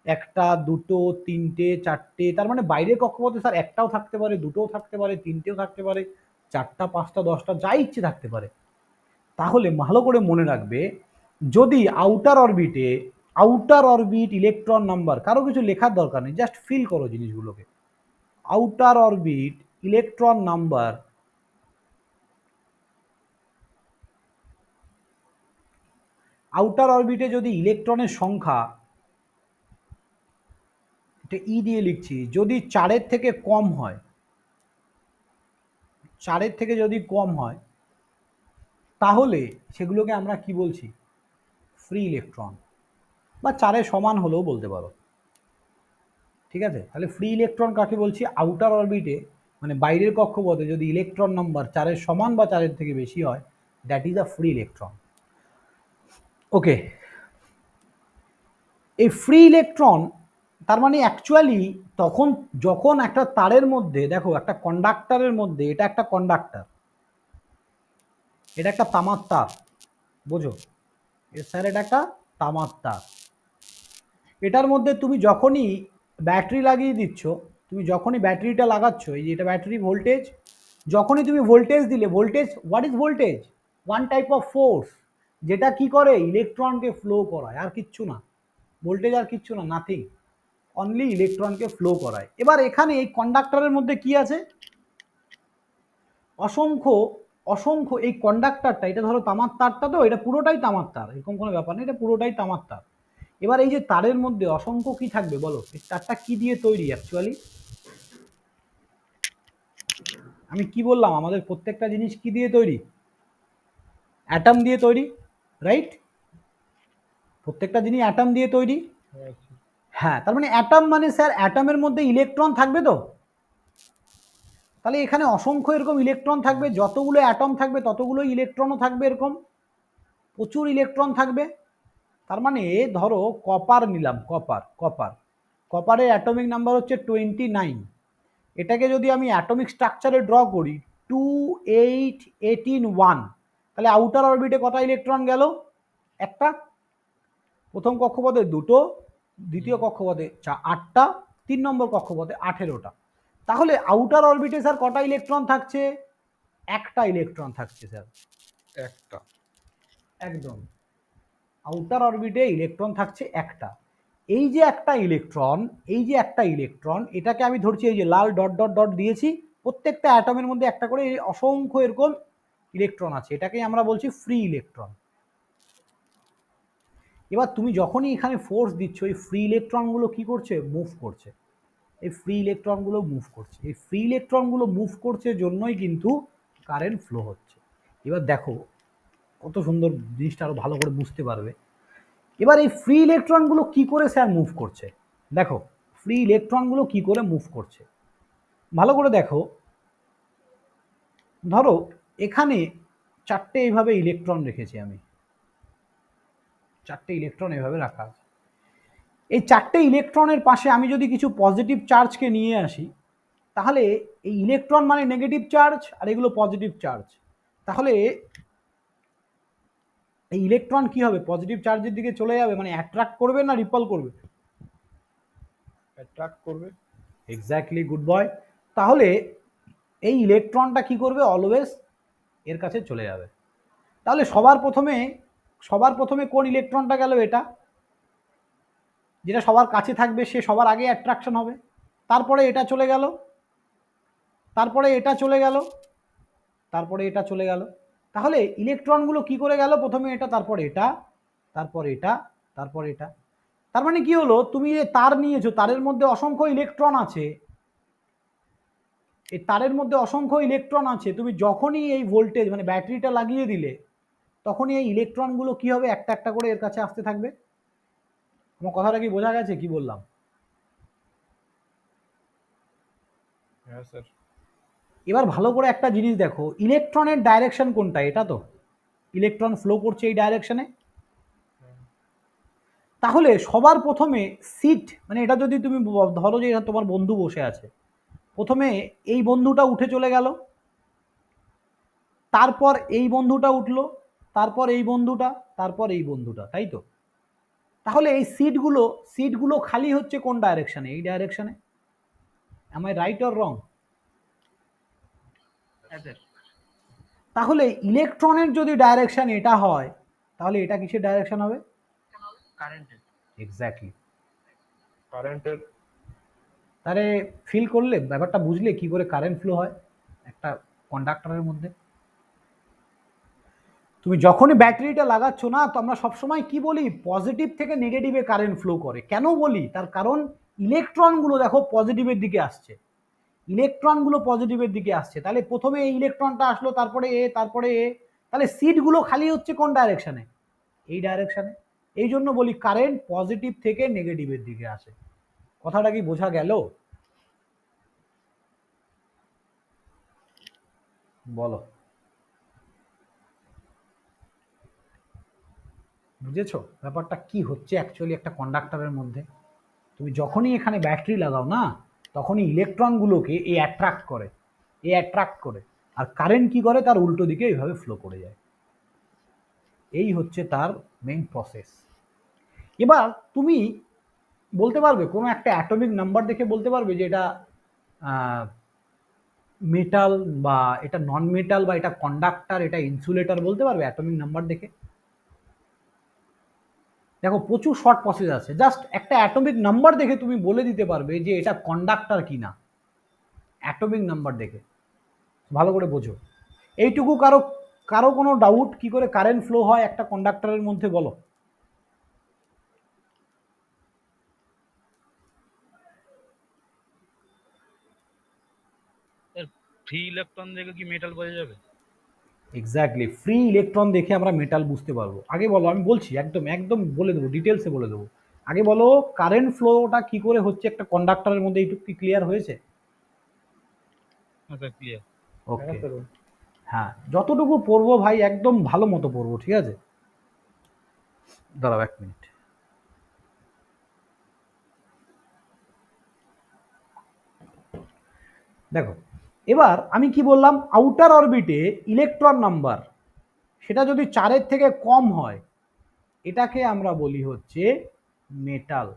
একটা, দুটো, তিনটে, চারটে। তার মানে বাইরের কক্ষপথে স্যার একটাও থাকতে পারে, দুটোও থাকতে পারে, তিনটেও থাকতে পারে, চারটা, পাঁচটা, দশটা, যা ইচ্ছে থাকতে পারে। তাহলে ভালো করে মনে রাখবে, যদি আউটার অরবিট ইলেকট্রন নাম্বার, কারো কিছু লেখার দরকার নেই, জাস্ট ফিল করো জিনিসগুলোকে। Outer orbit electron number, outer অরবিটে যদি ইলেকট্রনের সংখ্যা, এটা ই দিয়ে লিখছি, যদি 4-এর থেকে কম হয়, 4-এর থেকে যদি কম হয় তাহলে সেগুলোকে আমরা কি বলছি? ফ্রি ইলেকট্রন, বা 4-এর সমান হলেও বলতে পারো। ঠিক আছে, তাহলে ফ্রি ইলেকট্রন কাকে বলছি? আউটার অরবিটে মানে বাইরের কক্ষপথে যদি ইলেকট্রন নাম্বার 4-এর সমান বা 4-এর থেকে বেশি হয়, that is a free electron. Okay, এই ফ্রি ইলেকট্রন তার মানে অ্যাকচুয়ালি তখন যখন একটা তারের মধ্যে, দেখো একটা কন্ডাক্টরের মধ্যে, এটা একটা কন্ডাক্টর, এটা একটা তামার তার, বোঝো স্যার, এটা একটা তামার তার। এটার মধ্যে তুমি যখনই ব্যাটারি লাগিয়ে দিচ্ছ, তুমি যখনই ব্যাটারিটা লাগাচ্ছ, এই যে এটা ব্যাটারি ভোল্টেজ, যখনই তুমি ভোল্টেজ দিলে, voltage what is voltage? One type of force, যেটা কি করে ইলেকট্রনকে ফ্লো করায়, আর কিচ্ছু না। ভোল্টেজ আর কিচ্ছু না, নাথিং, অনলি ইলেকট্রনকে ফ্লো করায়। এবার এখানে এই কন্ডাক্টরের মধ্যে কি আছে? অসংখ্য অসংখ্য এই কন্ডাক্টরটা, এটা ধরো তামার তারটা, তো এটা পুরোটাই তামার তার, এরকম কোনো ব্যাপার নেই, এটা পুরোটাই তামার তার। এবার এই যে তারের মধ্যে অসংখ্য কি থাকবে বলো? এই তারটা কি দিয়ে তৈরি অ্যাকচুয়ালি? আমি কি বললাম, আমাদের প্রত্যেকটা জিনিস কি দিয়ে তৈরি? অ্যাটম দিয়ে তৈরি, রাইট? প্রত্যেকটা জিনিস অ্যাটম দিয়ে তৈরি। হ্যাঁ স্যার। হ্যাঁ, তার মানে অ্যাটম মানে স্যার অ্যাটমের মধ্যে ইলেকট্রন থাকবে তো, তাহলে এখানে অসংখ্য এরকম ইলেকট্রন থাকবে, যতগুলো অ্যাটম থাকবে ততগুলো ইলেকট্রনও থাকবে, এরকম প্রচুর ইলেকট্রন থাকবে। তার মানে ধরো কপার নিলাম, কপারের অ্যাটমিক নাম্বার হচ্ছে 29। এটাকে যদি আমি অ্যাটমিক স্ট্রাকচারে ড্র করি 2 8 18 1, তাহলে আউটার অরবিটে কটা ইলেকট্রন গেল? একটা, প্রথম কক্ষপথে দুটো, দ্বিতীয় কক্ষপথে 8টা, 3 নম্বর কক্ষপথে 18টা। তাহলে আউটার অরবিটে স্যার কটা ইলেকট্রন থাকছে? একটা ইলেকট্রন থাকছে স্যার, একটা। একদম আউটার অরবিটে ইলেকট্রন থাকছে একটা। এই যে একটা ইলেকট্রন, এটাকে আমি ধরছি এই যে লাল ডট ডট ডট দিয়েছি, প্রত্যেকটা অ্যাটমের মধ্যে একটা করে অসংখ্য এরকম ইলেকট্রন আছে, এটাকেই আমরা বলছি ফ্রি ইলেকট্রন। এবার তুমি যখনই এখানে ফোর্স দিচ্ছ, এই ফ্রি ইলেকট্রনগুলো কি করছে? মুভ করছে। এই ফ্রি ইলেকট্রনগুলো মুভ করছে জন্যই কিন্তু কারেন্ট ফ্লো হচ্ছে। এবার দেখো কত সুন্দর, জিনিসটা আরো ভালো করে বুঝতে পারবে। এবার এই ফ্রি ইলেকট্রনগুলো কি করে স্যার মুভ করছে? দেখো ফ্রি ইলেকট্রনগুলো কি করে মুভ করছে, ভালো করে দেখো। ধরো এখানে 4টে এইভাবে ইলেকট্রন রেখেছি আমি, 4টে ইলেকট্রন এভাবে রাখা আছে। এই 4টে ইলেকট্রনের পাশে আমি যদি কিছু পজিটিভ চার্জকে নিয়ে আসি, তাহলে এই ইলেকট্রন মানে নেগেটিভ চার্জ আর এগুলো পজিটিভ চার্জ, তাহলে এই ইলেকট্রন কি হবে? পজিটিভ চার্জের দিকে চলে যাবে, মানে অ্যাট্রাক্ট করবে না রিপল করবে? অ্যাট্রাক্ট করবে। Exactly, good boy. তাহলে এই ইলেকট্রনটা কি করবে? অলওয়েজ এর কাছে চলে যাবে। তাহলে সবার প্রথমে কোন ইলেকট্রনটা গেল? এটা, যেটা সবার কাছে থাকবে সে সবার আগে অ্যাট্রাকশন হবে। তারপরে এটা চলে গেল, তারপরে এটা চলে গেল, তারপরে এটা চলে গেল। তাহলে ইলেকট্রনগুলো কি করে গেল? প্রথমে এটা, তারপরে এটা, তারপরে এটা, তারপরে এটা। তার মানে কি হলো? তুমি যে তার নিয়েছো, তারের মধ্যে অসংখ্য ইলেকট্রন আছে, এই তারের মধ্যে অসংখ্য ইলেকট্রন আছে, তুমি যখনই এই ভোল্টেজ মানে ব্যাটারিটা লাগিয়ে দিলে, তখনই এই ইলেকট্রনগুলো কি হবে? একটা একটা করে এর কাছে আসতে থাকবে। আমার কথাটা কি বোঝা গেছে কি বললাম? হ্যাঁ স্যার। এবার ভালো করে একটা জিনিস দেখো, ইলেকট্রনের ডাইরেকশন কোনটা? এটা তো ইলেকট্রন ফ্লো করছে এই ডাইরেকশনে। তাহলে সবার প্রথমে সিট, মানে এটা যদি তুমি ধরো যে তোমার বন্ধু বসে আছে, প্রথমে এই বন্ধুটা উঠে চলে গেল, তারপর এই বন্ধুটা উঠলো, তারপর এই বন্ধুটা, তারপর এই বন্ধুটা, তাই তো? তাহলে এই সিটগুলো খালি হচ্ছে কোন ডাইরেকশনে? এই ডাইরেকশনে। Am I right or wrong? তাহলে ইলেকট্রনের যদি ডাইরেকশন এটা হয়, তাহলে এটা কিসের ডাইরেকশন হবে? কারেন্টের। এক্স্যাক্টলি। কারেন্টের। তাহলে ফিল করলে ব্যাপারটা, বুঝলে কি করে কারেন্ট ফ্লো হয় একটা কন্ডাক্টরের মধ্যে? তুমি যখনই ব্যাটারিটা লাগাচ্ছ না, তো আমরা সবসময় কি বলি? পজিটিভ থেকে নেগেটিভে কারেন্ট ফ্লো করে। কেন বলি? তার কারণ ইলেকট্রনগুলো দেখো পজিটিভের দিকে আসছে, তাহলে প্রথমে এই ইলেকট্রনটা আসলো, তারপরে এ, তারপরে এ, তাহলে সিটগুলো খালি হচ্ছে কোন ডাইরেকশনে? এই ডাইরেকশনে। এই জন্য বলি কারেন্ট পজিটিভ থেকে নেগেটিভের দিকে আসে। কথাটা কি বোঝা গেল? বলো, বুঝেছো ব্যাপারটা কি হচ্ছে অ্যাকচুয়ালি একটা কন্ডাক্টরের মধ্যে? তুমি যখনই এখানে ব্যাটারি লাগাও না, তখনই ইলেকট্রনগুলোকে অ্যাট্রাক্ট করে, আর কারেন্ট কি করে? তার উল্টো দিকে এইভাবে ফ্লো করে যায়। এই হচ্ছে তার মেইন প্রসেস। এবার তুমি বলতে পারবে কোনো একটা অ্যাটমিক নাম্বার দেখে বলতে পারবে যে এটা মেটাল, বা এটা নন মেটাল, বা এটা কন্ডাক্টর, এটা ইনসুলেটর, বলতে পারবে অ্যাটমিক নাম্বার দেখে? দেখো প্রচুর শর্ট প্রসেস আছে, জাস্ট একটা অ্যাটমিক নাম্বার দেখে তুমি বলে দিতে পারবে যে এটা কন্ডাক্টর কিনা, অ্যাটমিক নাম্বার দেখে। ভালো করে বোঝো এইটুকু। কারো কারো কোনো ডাউট কি করে কারেন্ট ফ্লো হয় একটা কন্ডাক্টরের মধ্যে? বলো। ফ্রি ইলেকট্রন দেখে কি মেটাল বোঝা যাবে? এক্স্যাক্টলি, ফ্রি ইলেকট্রন দেখে আমরা মেটাল বুঝতে পারবো। আগে বলো, আমি বলছি, একদম একদম বলে দেবো, ডিটেলসে বলে দেবো। আগে বলো কারেন্ট ফ্লোটা কি করে হচ্ছে একটা কন্ডাক্টরের মধ্যে, এইটুকু কি ক্লিয়ার হয়েছে? আচ্ছা ক্লিয়ার। ওকে, হ্যাঁ, যতটুকু পড়বো ভাই একদম ভালো মতো পড়বো, ঠিক আছে? দাঁড়াও 1 মিনিট। দেখো, এবার আমি কি বললাম, আউটার অরবিটে ইলেকট্রন নাম্বার সেটা যদি 4-এর থেকে কম হয়, এটাকে আমরা বলি হচ্ছে মেটাল।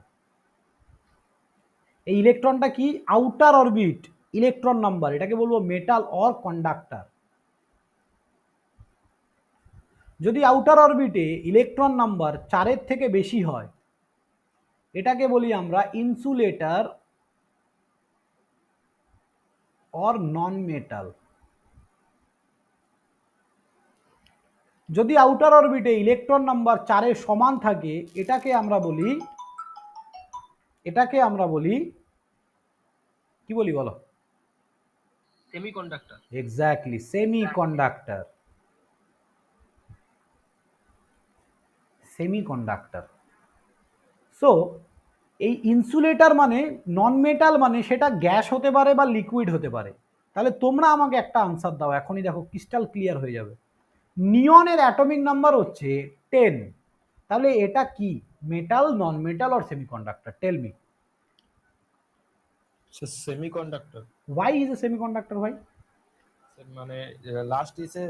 এই ইলেকট্রনটা কি, আউটার অরবিট ইলেকট্রন নাম্বার, এটাকে বলবো মেটাল অর কন্ডাক্টর। যদি আউটার অরবিটে ইলেকট্রন নাম্বার 4-এর থেকে বেশি হয়, এটাকে বলি আমরা ইনসুলেটর অর নন মেটাল। যদি আউটার অরবিটে ইলেকট্রন নাম্বার 4-এর সমান থাকে, এটাকে আমরা বলি কি বলি বলো? Semiconductor. Exactly, semiconductor. Semiconductor. So এই ইনসুলেটর মানে, নন মেটাল মানে সেটা গ্যাস হতে পারে বা লিকুইড হতে পারে। তাহলে তোমরা আমাকে একটা আনসার দাও, এখনই দেখো ক্রিস্টাল ক্লিয়ার হয়ে যাবে। নিয়নের অ্যাটমিক নাম্বার হচ্ছে 10, তাহলে এটা কি, metal, non metal or semiconductor? Tell me. Semiconductor. Why is a semiconductor ভাই? মানে লাস্ট ইসে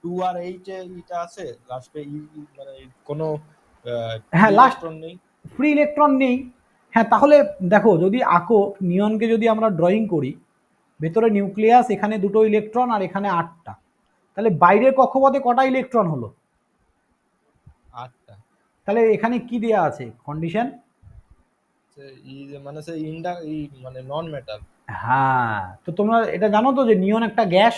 2 আর 8 এ এটা আছে, লাস্টে মানে কোনো হ্যাঁ, লাস্ট ইলেকট্রন নেই। ফ্রি ইলেকট্রন নেই। হ্যাঁ, তাহলে দেখো, যদি আঁকো নিয়নকে, যদি আমরা ড্রয়িং করি, ভেতরে নিউক্লিয়াস, এখানে 2টো ইলেকট্রন আর এখানে 8টা, তাহলে বাইরের কক্ষপথে কটা ইলেকট্রন হলো? 8টা। তাহলে এখানে কি দেয়া আছে কন্ডিশন? মানে সে মানে নন মেটাল। হ্যাঁ, তো তোমরা এটা জানো তো যে নিয়ন একটা গ্যাস।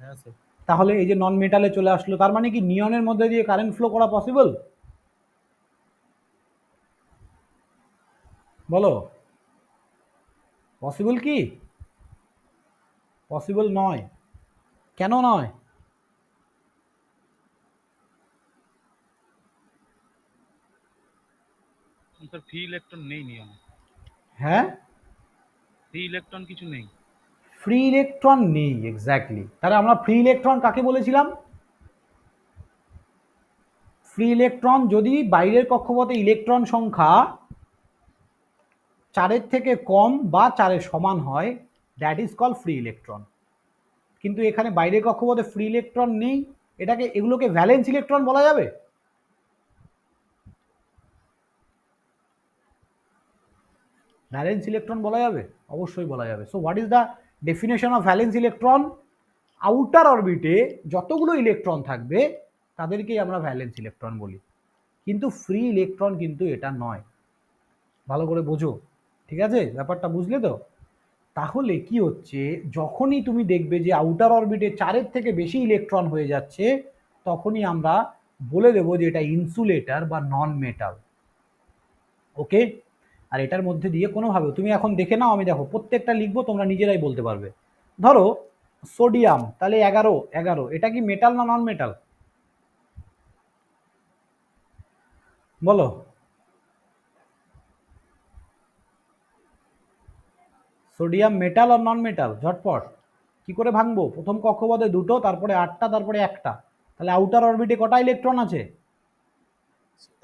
হ্যাঁ স্যার। তাহলে এই যে নন মেটালে চলে আসলো, তার মানে কি নিয়নের মধ্যে দিয়ে কারেন্ট ফ্লো করা পসিবল? বলো, পসিবল কি? পসিবল নয়। কেন নয়? স্যার ফ্রি ইলেকট্রন নেই নিয়মে, হ্যাঁ, ফ্রি ইলেকট্রন কিছু নেই। ফ্রি ইলেকট্রন নেই, এক্স্যাক্টলি। তাহলে আমরা ফ্রি ইলেকট্রন কাকে বলেছিলাম? ফ্রি ইলেকট্রন যদি বাইরের কক্ষপথে ইলেকট্রন সংখ্যা 4-এর থেকে কম বা 4-এর সমান হয়, that is call free electron. কিন্তু এখানে বাইরের কক্ষপথে ফ্রি ইলেকট্রন নেই, এগুলোকে ভ্যালেন্স ইলেকট্রন বলা যাবে? ভ্যালেন্স ইলেকট্রন বলা যাবে, অবশ্যই বলা যাবে। So what is the definition of valence electron? Outer অরবিটে যতগুলো ইলেকট্রন থাকবে তাদেরকেই আমরা ভ্যালেন্স ইলেকট্রন বলি। কিন্তু ফ্রি ইলেকট্রন কিন্তু এটা নয়, ভালো করে বোঝো, ঠিক আছে? ব্যাপারটা বুঝলে তো? তাহলে কি হচ্ছে, যখনই তুমি দেখবে যে আউটার অরবিটে 4-এর থেকে বেশি ইলেকট্রন হয়ে যাচ্ছে, তখনই আমরা বলে দেবো যে এটা ইনসুলেটর বা নন মেটাল। ওকে? আর এটার মধ্যে দিয়ে কোনোভাবে তুমি এখন দেখে নাও, আমি দেখো প্রত্যেকটা লিখবো, তোমরা নিজেরাই বলতে পারবে। ধরো সোডিয়াম, তাহলে 11, এটা কি মেটাল না নন মেটাল? বলো, সোডিয়াম মেটাল আর নন মেটাল? ঝটপট কি করে ভাঙবো? প্রথম কক্ষপথে 2টো, তারপরে 8টা, তারপরে 1টা, তাহলে আউটার অরবিটে কটা ইলেকট্রন আছে?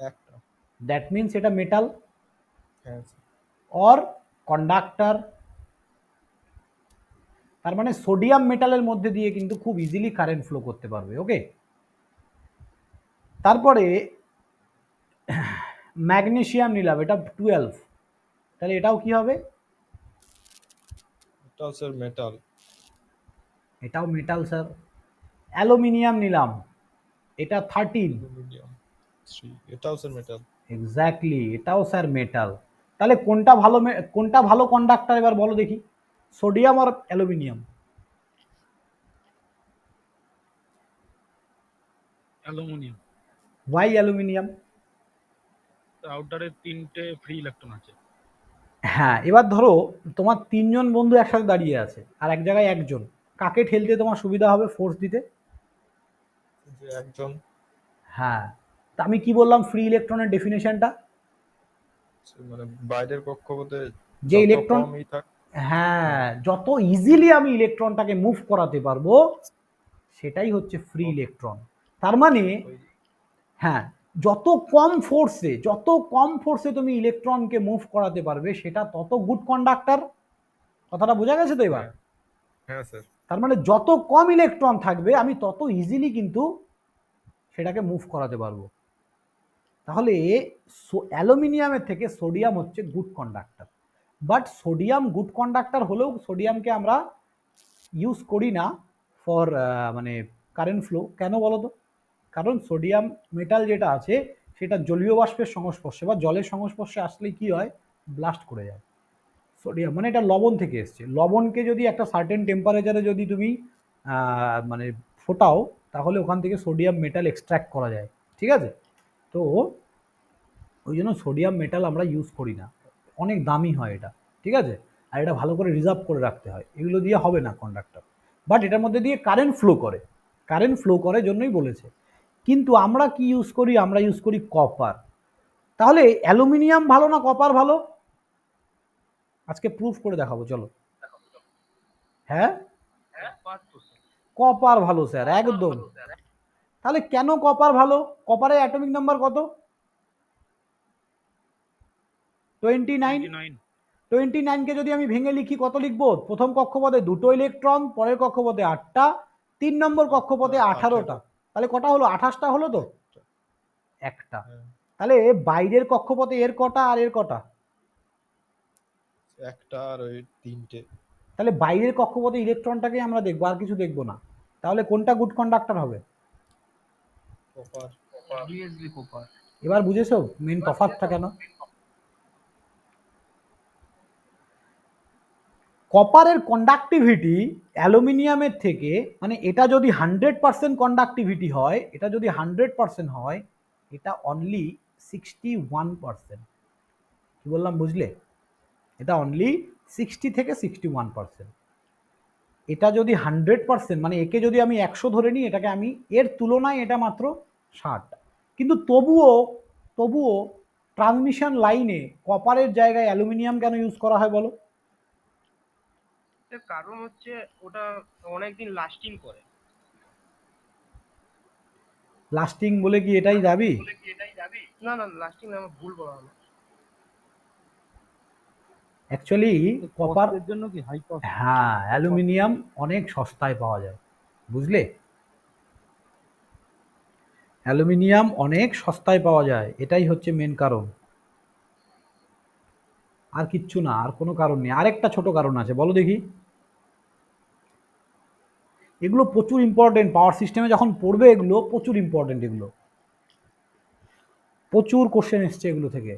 একটা। দ্যাট মিনস এটা মেটাল হ্যাঁ। Or conductor. তার মানে সোডিয়াম মেটালের মধ্যে দিয়ে কিন্তু খুব ইজিলি কারেন্ট ফ্লো করতে পারবে। ওকে, তারপরে ম্যাগনেসিয়াম নিলাম, এটা 12, তাহলে এটাও কি হবে? এটাও স্যার মেটাল। এটাও মেটাল স্যার। অ্যালুমিনিয়াম নিলাম, এটা 13, অ্যালুমিনিয়াম 3, এটাও স্যার মেটাল। এক্স্যাক্টলি, এটাও স্যার মেটাল। তাহলে কোনটা ভালো কন্ডাক্টর এবার বলো দেখি, সোডিয়াম আর অ্যালুমিনিয়াম? অ্যালুমিনিয়াম। Why aluminium? আউটারে 3টে ফ্রি ইলেকট্রন আছে। হ্যাঁ, এবার ধরো তোমার 3জন বন্ধু একসাথে দাঁড়িয়ে আছে আর এক জায়গায় একজন, কাকে ঠেলতে তোমার সুবিধা হবে ফোর্স দিতে? যে একজন হ্যাঁ, তা আমি কি বললাম ফ্রি ইলেকট্রনের ডেফিনেশনটা? মানে বাইরের কক্ষপথে যে যত ইলেকট্রন, কমই থাক। হ্যাঁ, যত ইজিলি আমি ইলেকট্রনটাকে মুভ করাতে পারবো সেটাই হচ্ছে ফ্রি ইলেকট্রন। তার মানে ওই- হ্যাঁ, যত কম ফোর্সে তুমি ইলেকট্রনকে মুভ করাতে পারবে সেটা তত গুড কন্ডাক্টর। কথাটা বোঝা গেছে তো এবার? হ্যাঁ হ্যাঁ স্যার। তার মানে যত কম ইলেকট্রন থাকবে আমি তত ইজিলি কিন্তু সেটাকে মুভ করাতে পারবো। তাহলে অ্যালুমিনিয়ামের থেকে সোডিয়াম হচ্ছে good conductor. But sodium good conductor হলেও সোডিয়ামকে আমরা ইউজ করি না ফর মানে কারেন্ট ফ্লো। কেন বলো তো? কারণ সোডিয়াম মেটাল যেটা আছে সেটা জলীয় বাষ্পের সংস্পর্শে বা জলের সংস্পর্শে আসলে কি হয়, ব্লাস্ট করে যায়। সোডিয়াম মানে এটা লবণ থেকে এসছে, লবণকে যদি একটা সার্টেন টেম্পারেচারে যদি তুমি মানে ফোটাও তাহলে ওখান থেকে সোডিয়াম মেটাল এক্সট্র্যাক্ট করা যায়। ঠিক আছে? তো ওই জন্য সোডিয়াম মেটাল আমরা ইউজ করি না, অনেক দামি হয় এটা। ঠিক আছে? আর এটা ভালো করে রিজার্ভ করে রাখতে হয়, এগুলো দিয়ে হবে না কন্ডাক্টর। বাট এটার মধ্যে দিয়ে কারেন্ট ফ্লো করে, কারেন্ট ফ্লো করে জন্যই বলেছে। কিন্তু আমরা কি ইউজ করি? আমরা ইউজ করি কপার। তাহলে অ্যালুমিনিয়াম ভালো না কপার ভালো? আজকে প্রুফ করে দেখাবো, চলো। হ্যাঁ, কপার তো স্যার। কপার ভালো স্যার, একদম। তাহলে কেন কপার ভালো? কপারের অ্যাটমিক নাম্বার কত? 29। 29। 29কে যদি আমি ভেঙে লিখি কত লিখবো? প্রথম কক্ষপথে 2টো ইলেকট্রন, পরের কক্ষপথে 8টা, 3 নম্বর কক্ষপথে 18টা। তাহলে কটা হলো? 28টা হলো তো? একটা। হ্যাঁ, তাহলে বাইরের কক্ষপথে এর কটা আর এর কটা? একটা আর ওই তিনটে। তাহলে বাইরের কক্ষপথে ইলেকট্রনটাকে আমরা দেখবো, আর কিছু দেখবো না। তাহলে কোনটা গুড কন্ডাক্টর হবে? কপার। Obviously copper. এবার বুঝেছো মেন তফাৎটা কেন? কপারের কন্ডাক্টিভিটি অ্যালুমিনিয়ামের থেকে, মানে এটা যদি 100% কন্ডাক্টিভিটি হয়, এটা যদি 100% হয়, এটা অনলি 61%। কি বললাম বুঝলে? এটা অনলি 60 থেকে 61%। এটা যদি 100%, মানে একে যদি আমি 100 ধরে নিই, এটাকে আমি এর তুলনায় এটা মাত্র 60। কিন্তু তবুও ট্রান্সমিশন লাইনে কপারের জায়গায় অ্যালুমিনিয়াম কেন ইউজ করা হয় বলো? এর কারণ হচ্ছে ওটা অনেকদিন লাস্টিং করে। লাস্টিং বলে কি এটাই দাবি? না না, লাস্টিং না, আমার ভুল বলা হলো। অ্যাকচুয়ালি কপার, কস্টের জন্য কি হাই কস্ট? হ্যাঁ, অ্যালুমিনিয়াম অনেক সস্তায় পাওয়া যায়, বুঝলে? অ্যালুমিনিয়াম অনেক সস্তায় পাওয়া যায়, এটাই হচ্ছে মেন কারণ। আর কিচ্ছু না, আর কোনো কারণ নেই। আরেকটা ছোট কারণ আছে, বলো দেখি। এগুলো প্রচুর ইম্পর্টেন্ট, পাওয়ার সিস্টেমে যখন পড়বে এগুলো প্রচুর ইম্পর্টেন্ট, এগুলো প্রচুর কোশ্চেন এসছে এগুলো থেকে।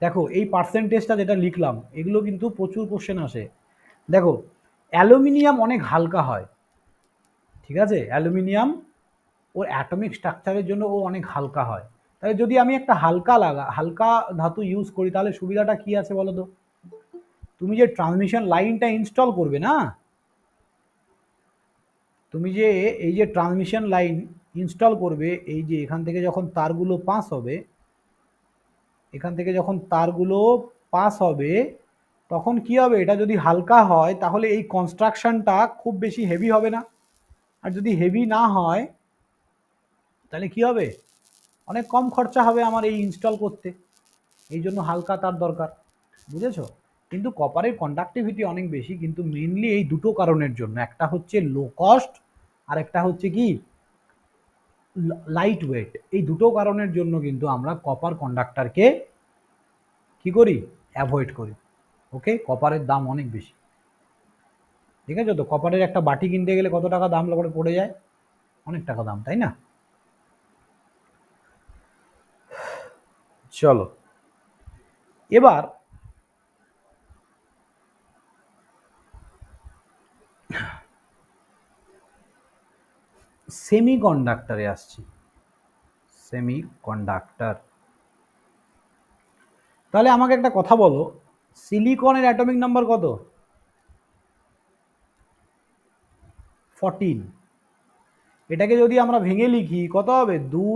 দেখো এই পার্সেন্টেজটা যেটা লিখলাম এগুলো কিন্তু প্রচুর কোশ্চেন আসে। দেখো অ্যালুমিনিয়াম অনেক হালকা হয়, ঠিক আছে? অ্যালুমিনিয়াম ওর অ্যাটমিক স্ট্রাকচারের জন্য ও অনেক হালকা হয়। তাহলে যদি আমি একটা হালকা ধাতু ইউজ করি তাহলে সুবিধাটা কি আছে বলো তো? তুমি যে ট্রান্সমিশন লাইনটা ইনস্টল করবে না, তুমি যে এই যে ট্রান্সমিশন লাইন ইনস্টল করবে, এই যে এখান থেকে যখন তারগুলো পাস হবে, এখান থেকে যখন তারগুলো পাস হবে তখন কি হবে? এটা যদি হালকা হয় তাহলে এই কনস্ট্রাকশনটা খুব বেশি হেভি হবে না। আর যদি হেভি না হয় তাহলে কি হবে? অনেক কম খরচা হবে আমার এই ইনস্টল করতে। এই জন্য হালকা তার দরকার, বুঝেছো? কিন্তু কপারের কন্ডাক্টিভিটি অনেক বেশি, কিন্তু মেনলি এই দুটো কারণের জন্য। একটা হচ্ছে লো কস্ট, আর একটা হচ্ছে কি লাইট ওয়েট। এই দুটো কারণের জন্য কিন্তু আমরা কপার কন্ডাক্টরকে কি করি? অ্যাভয়েড করি। ওকে, কপারের দাম অনেক বেশি। ঠিক আছে? তো কপারের একটা বাটি কিনতে গেলে কত টাকা দাম পড়ে যায়? অনেক টাকা দাম, তাই না? চলো এবার সেমি কন্ডাক্টরে আসছি। সেমি কন্ডাক্টর, তাহলে আমাকে একটা কথা বলো, সিলিকনের অ্যাটমিক নাম্বার কত? 14। এটাকে যদি আমরা ভেঙে লিখি কত হবে, 2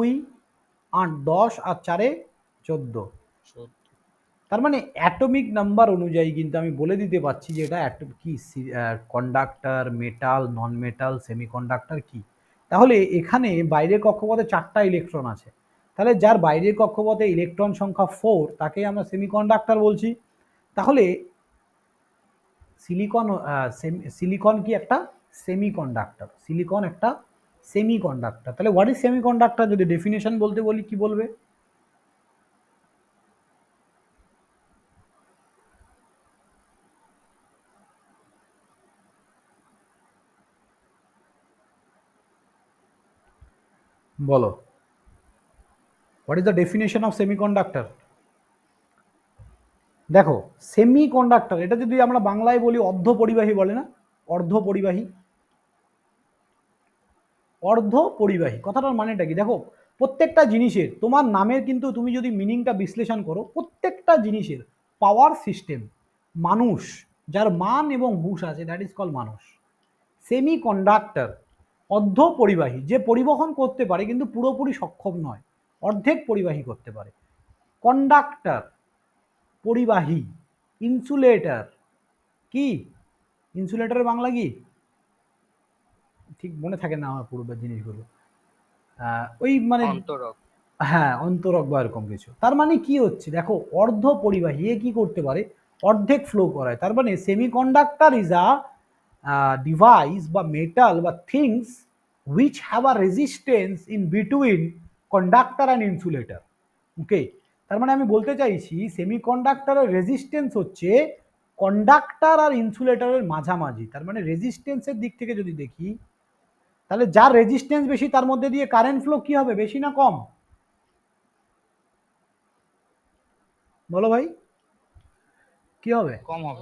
8 10 আর 4 14। তার মানে অ্যাটমিক নাম্বার অনুযায়ী কিন্তু আমি বলে দিতে পারছি যে এটা কি conductor, metal, non metal, semiconductor কি। তাহলে এখানে বাইরের কক্ষপথে 4টা ইলেকট্রন আছে, তাহলে যার বাইরের কক্ষপথে ইলেকট্রন সংখ্যা 4 তাকে আমরা সেমিকন্ডাক্টর বলছি। তাহলে সিলিকন কি একটা সেমিকন্ডাক্টর, সিলিকন একটা সেমিকন্ডাক্টর। তাহলে হোয়াট ইজ সেমিকন্ডাক্টর যদি ডেফিনেশন বলতে বলি কি বলবে? বলো, what is the definition of semiconductor? দেখো সেমিকন্ডাক্টর এটা যদি আমরা বাংলায় বলি অর্ধপরিবাহী, বলে না অর্ধপরিবাহী, অর্ধপরিবাহী কথাটার মানেটা কি? দেখো প্রত্যেকটা জিনিসের, তোমার নামের কিন্তু তুমি যদি মিনিংটা বিশ্লেষণ করো, প্রত্যেকটা জিনিসের পাওয়ার সিস্টেম, মানুষ যার মান এবং হুঁশ আছে, দ্যাট ইজ কল মানুষ। সেমিকন্ডাক্টর অর্ধপরিবাহী, যে পরিবহন করতে পারে কিন্তু পুরোপুরি সক্ষম নয়, অর্ধেক পরিবাহী করতে পারে। কন্ডাক্টর পরিবাহী, ইনসুলেটর কি, ইনসুলেটরের বাংলা কি ঠিক মনে থাকে না আমার পূর্বের জিনিসগুলো, ওই মানে অন্তরক। হ্যাঁ অন্তরক বা এরকম কিছু। তার মানে কি হচ্ছে দেখো, অর্ধ পরিবাহী এ কি করতে পারে, অর্ধেক ফ্লো করায়। তার মানে সেমিকন্ডাক্টর ইজ আ ডিভাইস বা মেটাল বা things which have a resistance in between conductor and insulator. Okay, তার মানে আমি বলতে চাইছি সেমিকন্ডাক্টরের রেজিস্টেন্স হচ্ছে কন্ডাক্টর আর ইনসুলেটরের মাঝামাঝি। তার মানে রেজিস্টেন্সের দিক থেকে যদি দেখি, তাহলে যার রেজিস্ট্যান্স বেশি তার মধ্যে দিয়ে কারেন্ট ফ্লো কি হবে, বেশি না কম? বলো ভাই, কি হবে? কম হবে।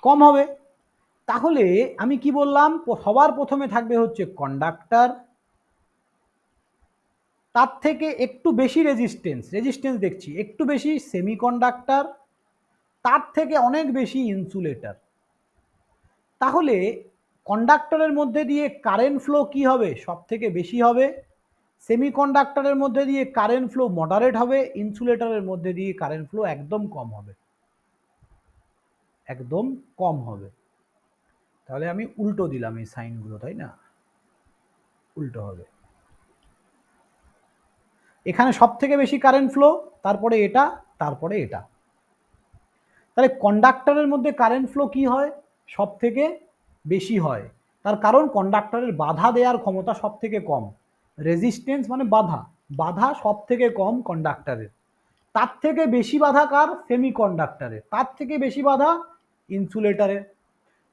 কম হবে। তাহলে আমি কি বললাম, সবার প্রথমে থাকবে হচ্ছে কন্ডাক্টর, তার থেকে একটু বেশি রেজিস্ট্যান্স দেখছি একটু বেশি সেমিকন্ডাক্টর, তার থেকে অনেক বেশি ইনসুলেটর। তাহলে কন্ডাক্টরের মধ্যে দিয়ে কারেন্ট ফ্লো কি হবে, সব থেকে বেশি হবে। সেমিকন্ডাক্টরের মধ্যে দিয়ে কারেন্ট ফ্লো মডারেট হবে, ইনসুলেটরের মধ্যে দিয়ে কারেন্ট ফ্লো একদম কম হবে, একদম কম হবে। তাহলে আমি উল্টো দিলাম এই সাইনগুলো, তাই না, উল্টো হবে। এখানে সব থেকে বেশি কারেন্ট ফ্লো, তারপরে এটা, তারপরে এটা। তাহলে কন্ডাক্টরের মধ্যে কারেন্ট ফ্লো কি হয়, সব থেকে বেশি হয়। তার কারণ কন্ডাক্টরের বাধা দেওয়ার ক্ষমতা সব থেকে কম, রেজিস্ট্যান্স মানে বাধা, বাধা সব থেকে কম কন্ডাক্টরের। তার থেকে বেশি বাধা কার, সেমিকন্ডাক্টরের। তার থেকে বেশি বাধা ইনসুলেটরের।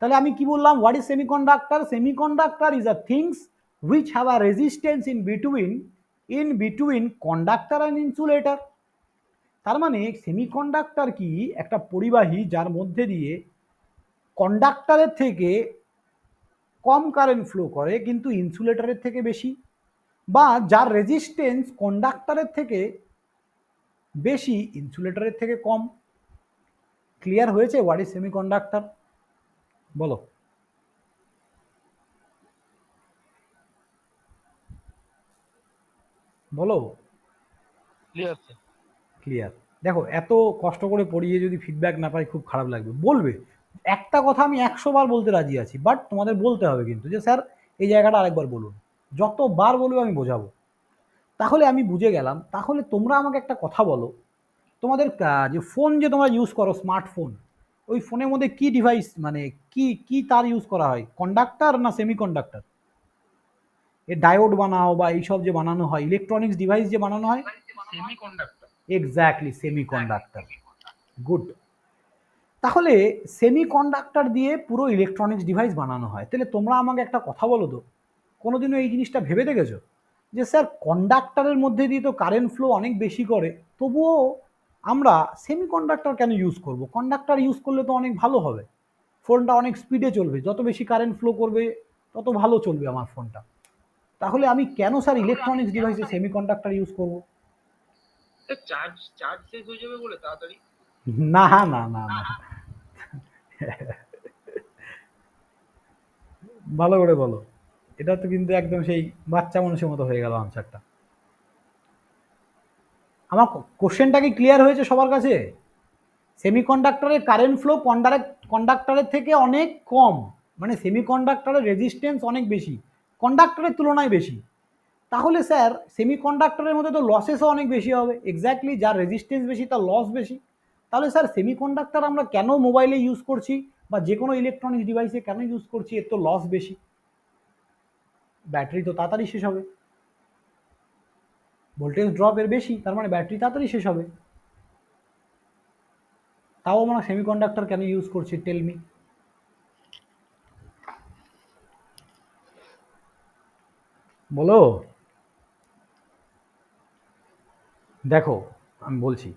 তাহলে আমি কি বললাম, what is semiconductor? Semiconductor is a things which have a resistance in between conductor and insulator. তার মানে সেমিকন্ডাক্টর কি, একটা পরিবাহী যার মধ্যে দিয়ে কন্ডাক্টরের থেকে কম কারেন্ট ফ্লো করে কিন্তু ইনসুলেটরের থেকে বেশি, বা যার রেজিস্ট্যান্স কন্ডাক্টরের থেকে বেশি ইনসুলেটরের থেকে কম। ক্লিয়ার হয়েছে হোয়াট ইজ সেমিকন্ডাক্টর? বলো। বলো ক্লিয়ার স্যার। ক্লিয়ার। দেখো এত কষ্ট করে পড়িয়ে যদি ফিডব্যাক না পাই খুব খারাপ লাগবে। বলবে একটা কথা আমি 100 বার বলতে রাজি আছি, বাট তোমাদের বলতে হবে কিন্তু যে স্যার এই জায়গাটা আরেকবার বলুন। যতবার বলবে আমি বোঝাবো। তাহলে আমি বুঝে গেলাম। তাহলে তোমরা আমাকে একটা কথা বলো, তোমাদের যে ফোন যে তোমরা ইউজ করো স্মার্টফোন, ওই ফোনের মধ্যে কি ডিভাইস মানে কি কি তার ইউজ করা হয়, কন্ডাক্টর না সেমিকন্ডাক্টর? এ ডায়োড বানাও বা এইসব যে বানানো হয়, ইলেকট্রনিক্স ডিভাইস যে বানানো হয়, সেমিকন্ডাক্টর। Exactly semiconductor. গুড। তাহলে সেমিকন্ডাক্টর দিয়ে পুরো ইলেকট্রনিক্স ডিভাইস বানানো হয়। তাহলে তোমরা আমাকে একটা কথা বলো তো, কোনোদিনও এই জিনিসটা ভেবে দেখেছো যে স্যার কন্ডাক্টরের মধ্যে দিয়ে তো কারেন্ট ফ্লো অনেক বেশি করে, তবুও আমরা সেমিকন্ডাক্টর কেন ইউজ করব? কন্ডাক্টর ইউজ করলে তো অনেক ভালো হবে, ফোনটা অনেক স্পিডে চলবে, যত বেশি কারেন্ট ফ্লো করবে তত ভালো চলবে আমার ফোনটা। তাহলে আমি কেন স্যার ইলেকট্রনিক্স ডিভাইসে সেমিকন্ডাক্টর ইউজ করব? চার্জ চার্জ শেষ হয়ে যাবে বলে তাড়াতাড়ি। না না না না, ভালো করে বলো। এটা তো কিন্তু একদম সেই বাচ্চা মানুষের মতো হয়ে গেল আনসারটা। আমার কোশ্চেনটা কি ক্লিয়ার হয়েছে সবার কাছে? সেমিকন্ডাক্টরের কারেন্ট ফ্লো কন্ডাক্টরের থেকে অনেক কম, মানে সেমিকন্ডাক্টরের রেজিস্ট্যান্স অনেক বেশি, কন্ডাক্টরের তুলনায় বেশি। তাহলে স্যার সেমিকন্ডাক্টরের মধ্যে তো লসেসও অনেক বেশি হবে। এক্স্যাক্টলি, যার রেজিস্ট্যান্স বেশি তার লস বেশি। তাহলে স্যার সেমিকন্ডাক্টর আমরা কেন মোবাইলে ইউজ করছি বা যে কোনো ইলেকট্রনিক্স ডিভাইসে কেন ইউজ করছি? এর তো লস বেশি, ব্যাটারি তো তাড়াতাড়ি শেষ হবে, ভোল্টেজ ড্রপ এর বেশি, তার মানে ব্যাটারি তাড়াতাড়ি শেষ হবে। তাও আমরা সেমিকন্ডাক্টর কেন ইউজ করছি? Tell me. বলো। দেখো, আমি বলছি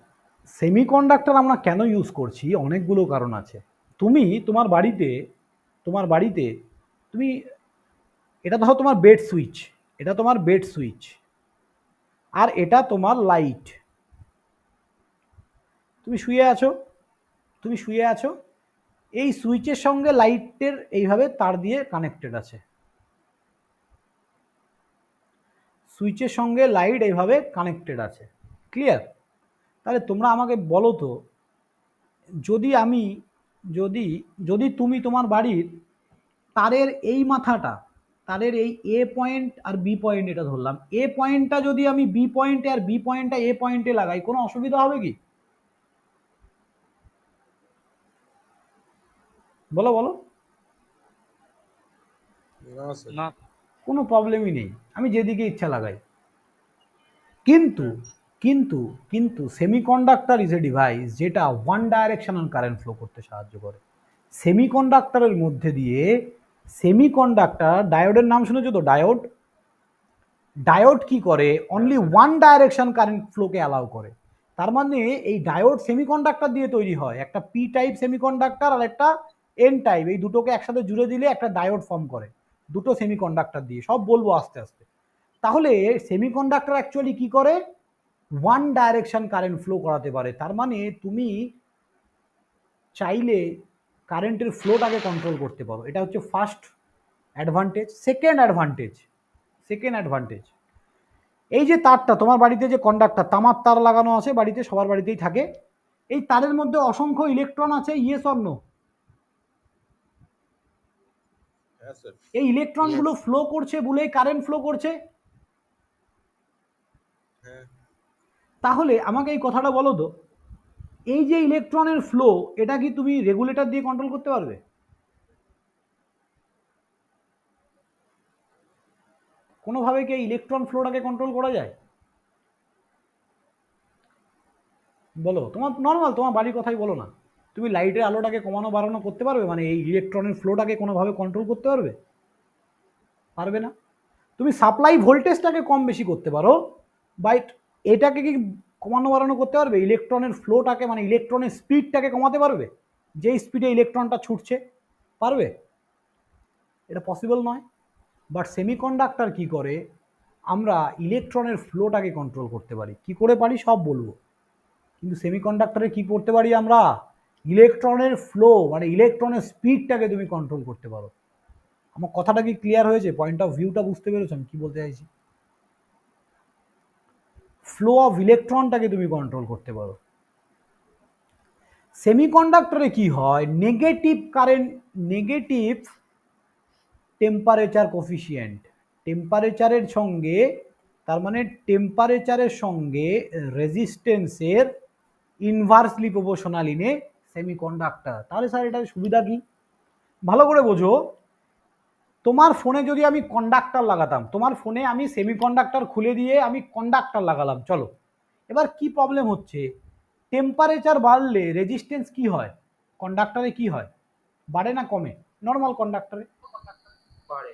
সেমিকন্ডাক্টর আমরা কেন ইউজ করছি, অনেকগুলো কারণ আছে। তুমি তোমার বাড়িতে তুমি, এটা ধরো তোমার বেড সুইচ, এটা তোমার বেড সুইচ, আর এটা তোমার লাইট। তুমি শুয়ে আছো, এই সুইচের সঙ্গে লাইটের এইভাবে তার দিয়ে কানেক্টেড আছে, সুইচের সঙ্গে লাইট এইভাবে কানেক্টেড আছে। ক্লিয়ার? তাহলে তোমরা আমাকে বলো তো, যদি আমি যদি যদি তুমি তোমার বাড়ির তারের এই মাথাটা, তারের এই এ পয়েন্ট আর বি পয়েন্ট, এটা ধরলাম এ পয়েন্টটা যদি আমি বি পয়েন্টে আর বি পয়েন্টটা এ পয়েন্টে লাগাই, কোনো অসুবিধা হবে কি? বলো বলো। না স্যার। না। কোনো প্রবলেমই নেই, আমি যেদিকে ইচ্ছা লাগাই। কিন্তু কিন্তু কিন্তু সেমিকন্ডাক্টর ইজ এ ডিভাইস যেটা ওয়ান ডাইরেকশনাল কারেন্ট ফ্লো করতে সাহায্য করে। সেমিকন্ডাক্টরের মধ্যে দিয়ে, সেমিকন্ডাক্টর, ডায়োডের নাম শুনেছো তো? ডায়োড, ডায়োড কি করে? অনলি ওয়ান ডাইরেকশন কারেন্ট ফ্লোকে অ্যালাউ করে। তার মানে এই ডায়োড সেমিকন্ডাক্টর দিয়ে তৈরি হয়, একটা পি টাইপ সেমিকন্ডাক্টর আর একটা এন টাইপ, এই দুটোকে একসাথে জুড়ে দিলে একটা ডায়োড ফর্ম করে, দুটো সেমিকন্ডাক্টর দিয়ে। সব বলবো আস্তে আস্তে। তাহলে সেমিকন্ডাক্টর অ্যাকচুয়ালি কি করে? ওয়ান ডাইরেকশন কারেন্ট ফ্লো করাতে পারে। তার মানে তুমি চাইলে কারেন্টের ফ্লোটাকে কন্ট্রোল করতে পারো। এটা হচ্ছে ফার্স্ট অ্যাডভান্টেজ। সেকেন্ড অ্যাডভান্টেজ, এই যে তারটা তোমার বাড়িতে, যে কন্ডাক্টর, তামার তার লাগানো আছে বাড়িতে, সবার বাড়িতেই থাকে, এই তারের মধ্যে অসংখ্য ইলেকট্রন আছে, ইয়েস অর নো? হ্যাঁ স্যার। এই ইলেকট্রনগুলো ফ্লো করছে বলেই কারেন্ট ফ্লো করছে। হ্যাঁ। তাহলে আমাকে এই কথাটা বলো তো, এই যে ইলেকট্রনের ফ্লো, এটা কি তুমি রেগুলেটর দিয়ে কন্ট্রোল করতে পারবে? কোনোভাবে কি ইলেকট্রন ফ্লোটাকে কন্ট্রোল করা যায়? বলো, তোমার নর্মাল তোমার বাড়ির কথাই বলো না, তুমি লাইটের আলোটাকে কমানো বাড়ানো করতে পারবে? মানে এই ইলেকট্রনের ফ্লোটাকে কোনোভাবে কন্ট্রোল করতে পারবে? পারবে না। তুমি সাপ্লাই ভোল্টেজটাকে কম বেশি করতে পারো, বাট এটাকে কি কমানো বাড়ানো করতে পারবে? ইলেকট্রনের ফ্লোটাকে, মানে ইলেকট্রনের স্পিডটাকে কমাতে পারবে? যেই স্পিডে ইলেকট্রনটা ছুটছে, পারবে? এটা পসিবল নয়। বাট সেমিকন্ডাক্টর কি করে? আমরা ইলেকট্রনের ফ্লোটাকে কন্ট্রোল করতে পারি। কি করে পারি সব বলবো, কিন্তু সেমিকন্ডাক্টরে কি করতে পারি আমরা? ইলেকট্রনের ফ্লো, মানে ইলেকট্রনের স্পিডটাকে তুমি কন্ট্রোল করতে পারো। আমার কথাটা কি ক্লিয়ার হয়েছে? পয়েন্ট অফ ভিউটা বুঝতে পেরেছো আমি কি বলতে চাইছি? ফ্লো অফ ইলেকট্রনটাকে তুমি কন্ট্রোল করতে পারো। সেমিকন্ডাক্টরে কি হয়? Negative current, negative temperature coefficient, টেম্পারেচারের সঙ্গে, তার মানে টেম্পারেচারের সঙ্গে রেজিস্ট্যান্সের inversely proportional in a semiconductor. তাহলে স্যার এটার সুবিধা কি? ভালো করে বোঝো। তোমার ফোনে যদি আমি কন্ডাক্টর লাগাতাম, তোমার ফোনে আমি সেমিকন্ডাক্টর খুলে দিয়ে আমি কন্ডাক্টর লাগালাম, চলো, এবার কি প্রবলেম হচ্ছে? টেম্পারেচার বাড়লে রেজিস্ট্যান্স কি হয়? কন্ডাক্টরে কি হয়? বাড়ে না কমে? নর্মাল কন্ডাক্টরে পারে।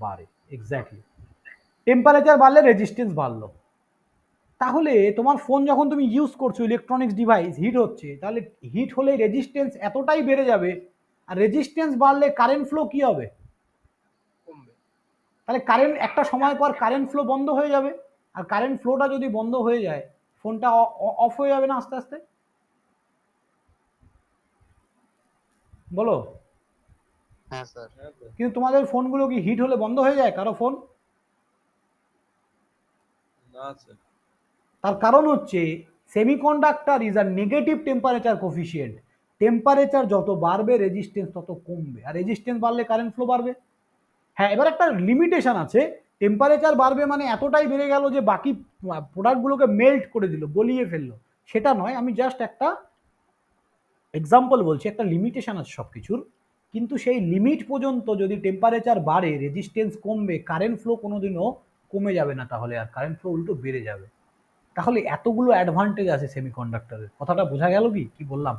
বাড়ে। এক্স্যাক্টলি, টেম্পারেচার বাড়লে রেজিস্ট্যান্স বাড়লো। তাহলে তোমার ফোন যখন তুমি ইউজ করছো, ইলেকট্রনিক্স ডিভাইস হিট হচ্ছে, তাহলে হিট হলে রেজিস্ট্যান্স এতটাই বেড়ে যাবে, আর রেজিস্ট্যান্স বাড়লে কারেন্ট ফ্লো কি হবে? কমবে। তাহলে কারেন্ট একটা সময় পর কারেন্ট ফ্লো বন্ধ হয়ে যাবে, আর কারেন্ট ফ্লোটা যদি বন্ধ হয়ে যায়, ফোনটা অফ হয়ে যাবে না আস্তে আস্তে? বলো। হ্যাঁ স্যার। হ্যাঁ স্যার। কিন্তু তোমাদের ফোনগুলো কি হিট হলে বন্ধ হয়ে যায় কারো ফোন? না স্যার। তার কারণ হচ্ছে semiconductor is a negative temperature coefficient. Temperature যত বাড়বে রেজিস্ট্যান্স তত কমবে, আর রেজিস্ট্যান্স বাড়লে কারেন্ট ফ্লো বাড়বে। হ্যাঁ, এবার একটা লিমিটেশন আছে। টেম্পারেচার বাড়বে মানে এতটাই বেড়ে গেল যে বাকি প্রোডাক্টগুলোকে মেল্ট করে দিল, গলিয়ে ফেললো, সেটা নয়। আমি জাস্ট একটা এক্সাম্পল বলছি, একটা লিমিটেশন আছে সব কিছুর। কিন্তু সেই লিমিট পর্যন্ত যদি টেম্পারেচার বাড়ে রেজিস্ট্যান্স কমবে, কারেন্ট ফ্লো কোনোদিনও কমে যাবে না, তাহলে আর কারেন্ট ফ্লো উল্টো বেড়ে যাবে। তাহলে এতগুলো অ্যাডভান্টেজ আছে সেমিকন্ডাক্টরের। কথাটা বোঝা গেল কি কি বললাম?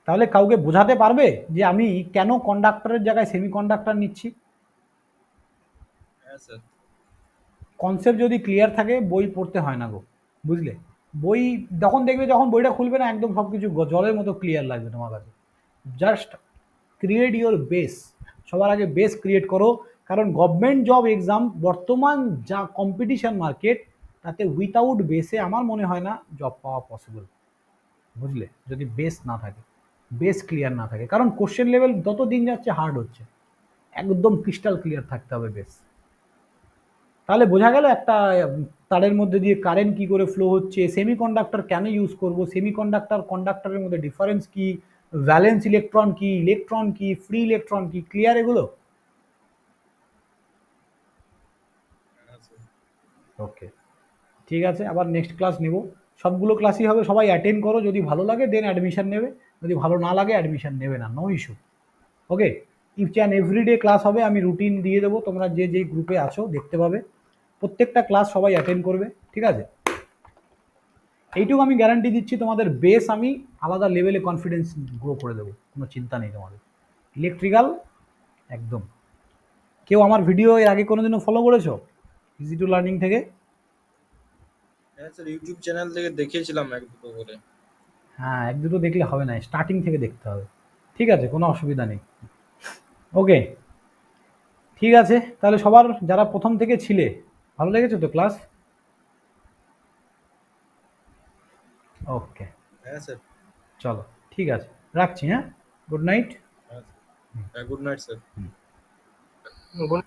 তাহলে কাউকে বোঝাতে পারবে যে আমি কেন কন্ডাক্টরের জায়গায় সেমিকন্ডাক্টর নিচ্ছি? হ্যাঁ স্যার। কনসেপ্ট যদি ক্লিয়ার থাকে বই পড়তে হয় না গো, বুঝলে? বই যখন দেখবে, যখন বইটা খুলবে না, একদম সব কিছু জলের মতো ক্লিয়ার লাগবে তোমার কাছে। Just create your base. সবার আগে বেস ক্রিয়েট করো, কারণ গভর্নমেন্ট জব এক্সাম বর্তমান যা কম্পিটিশন মার্কেট, তাতে উইথাউট বেসে আমার মনে হয় না জব পাওয়া পসিবল, বুঝলে? যদি বেস না থাকে, বেস ক্লিয়ার না থাকে, কারণ কোশ্চেন লেভেল যত দিন যাচ্ছে হার্ড হচ্ছে। একদম ক্রিস্টাল ক্লিয়ার থাকতে হবে বেস। তাহলে বোঝা গেল একটা তারের মধ্যে দিয়ে কারেন্ট কি করে ফ্লো হচ্ছে, সেমিকন্ডাক্টর কেন ইউজ করব, সেমিকন্ডাক্টর কন্ডাক্টরের মধ্যে ডিফারেন্স কি, ভ্যালেন্স ইলেকট্রন কি, ফ্রি ইলেকট্রন কি। ক্লিয়ার এগুলো? হ্যাঁ স্যার। ওকে, ঠিক আছে, আবার নেক্সট ক্লাস নেব। সবগুলো ক্লাসই হবে, সবাই অ্যাটেন্ড করো। যদি ভালো লাগে দেন অ্যাডমিশন নেবে, যদি ভালো না লাগে অ্যাডমিশন নেবে না, no issue. Okay, each and everyday class হবে, আমি রুটিন দিয়ে দেবো, তোমরা যে যেই গ্রুপে আছো দেখতে পাবে। প্রত্যেকটা ক্লাস সবাই অ্যাটেন্ড করবে, ঠিক আছে? এইটুকু আমি গ্যারান্টি দিচ্ছি, তোমাদের বেস আমি আলাদা লেভেলে কনফিডেন্স গ্রো করে দেবো, কোনো চিন্তা নেই তোমাদের। ইলেকট্রিক্যাল একদম। কেউ আমার ভিডিও এর আগে কোনোদিনও ফলো করেছো ইজি টু লার্নিং থেকে? হ্যাঁ স্যার, ইউটিউব চ্যানেল থেকে দেখিয়েছিলাম এক দুটো করে। হ্যাঁ, এক দুটো দেখলে হবে না, স্টার্টিং থেকে দেখতে হবে। ঠিক আছে, কোনো অসুবিধা নেই। ওকে, ঠিক আছে, তাহলে সবার যারা প্রথম থেকে ছিলে, ভালো লেগেছে তো ক্লাস? ওকে, হ্যাঁ স্যার। চলো, ঠিক আছে, রাখছি। হ্যাঁ, গুড নাইট। হ্যাঁ sir. Good night sir. Good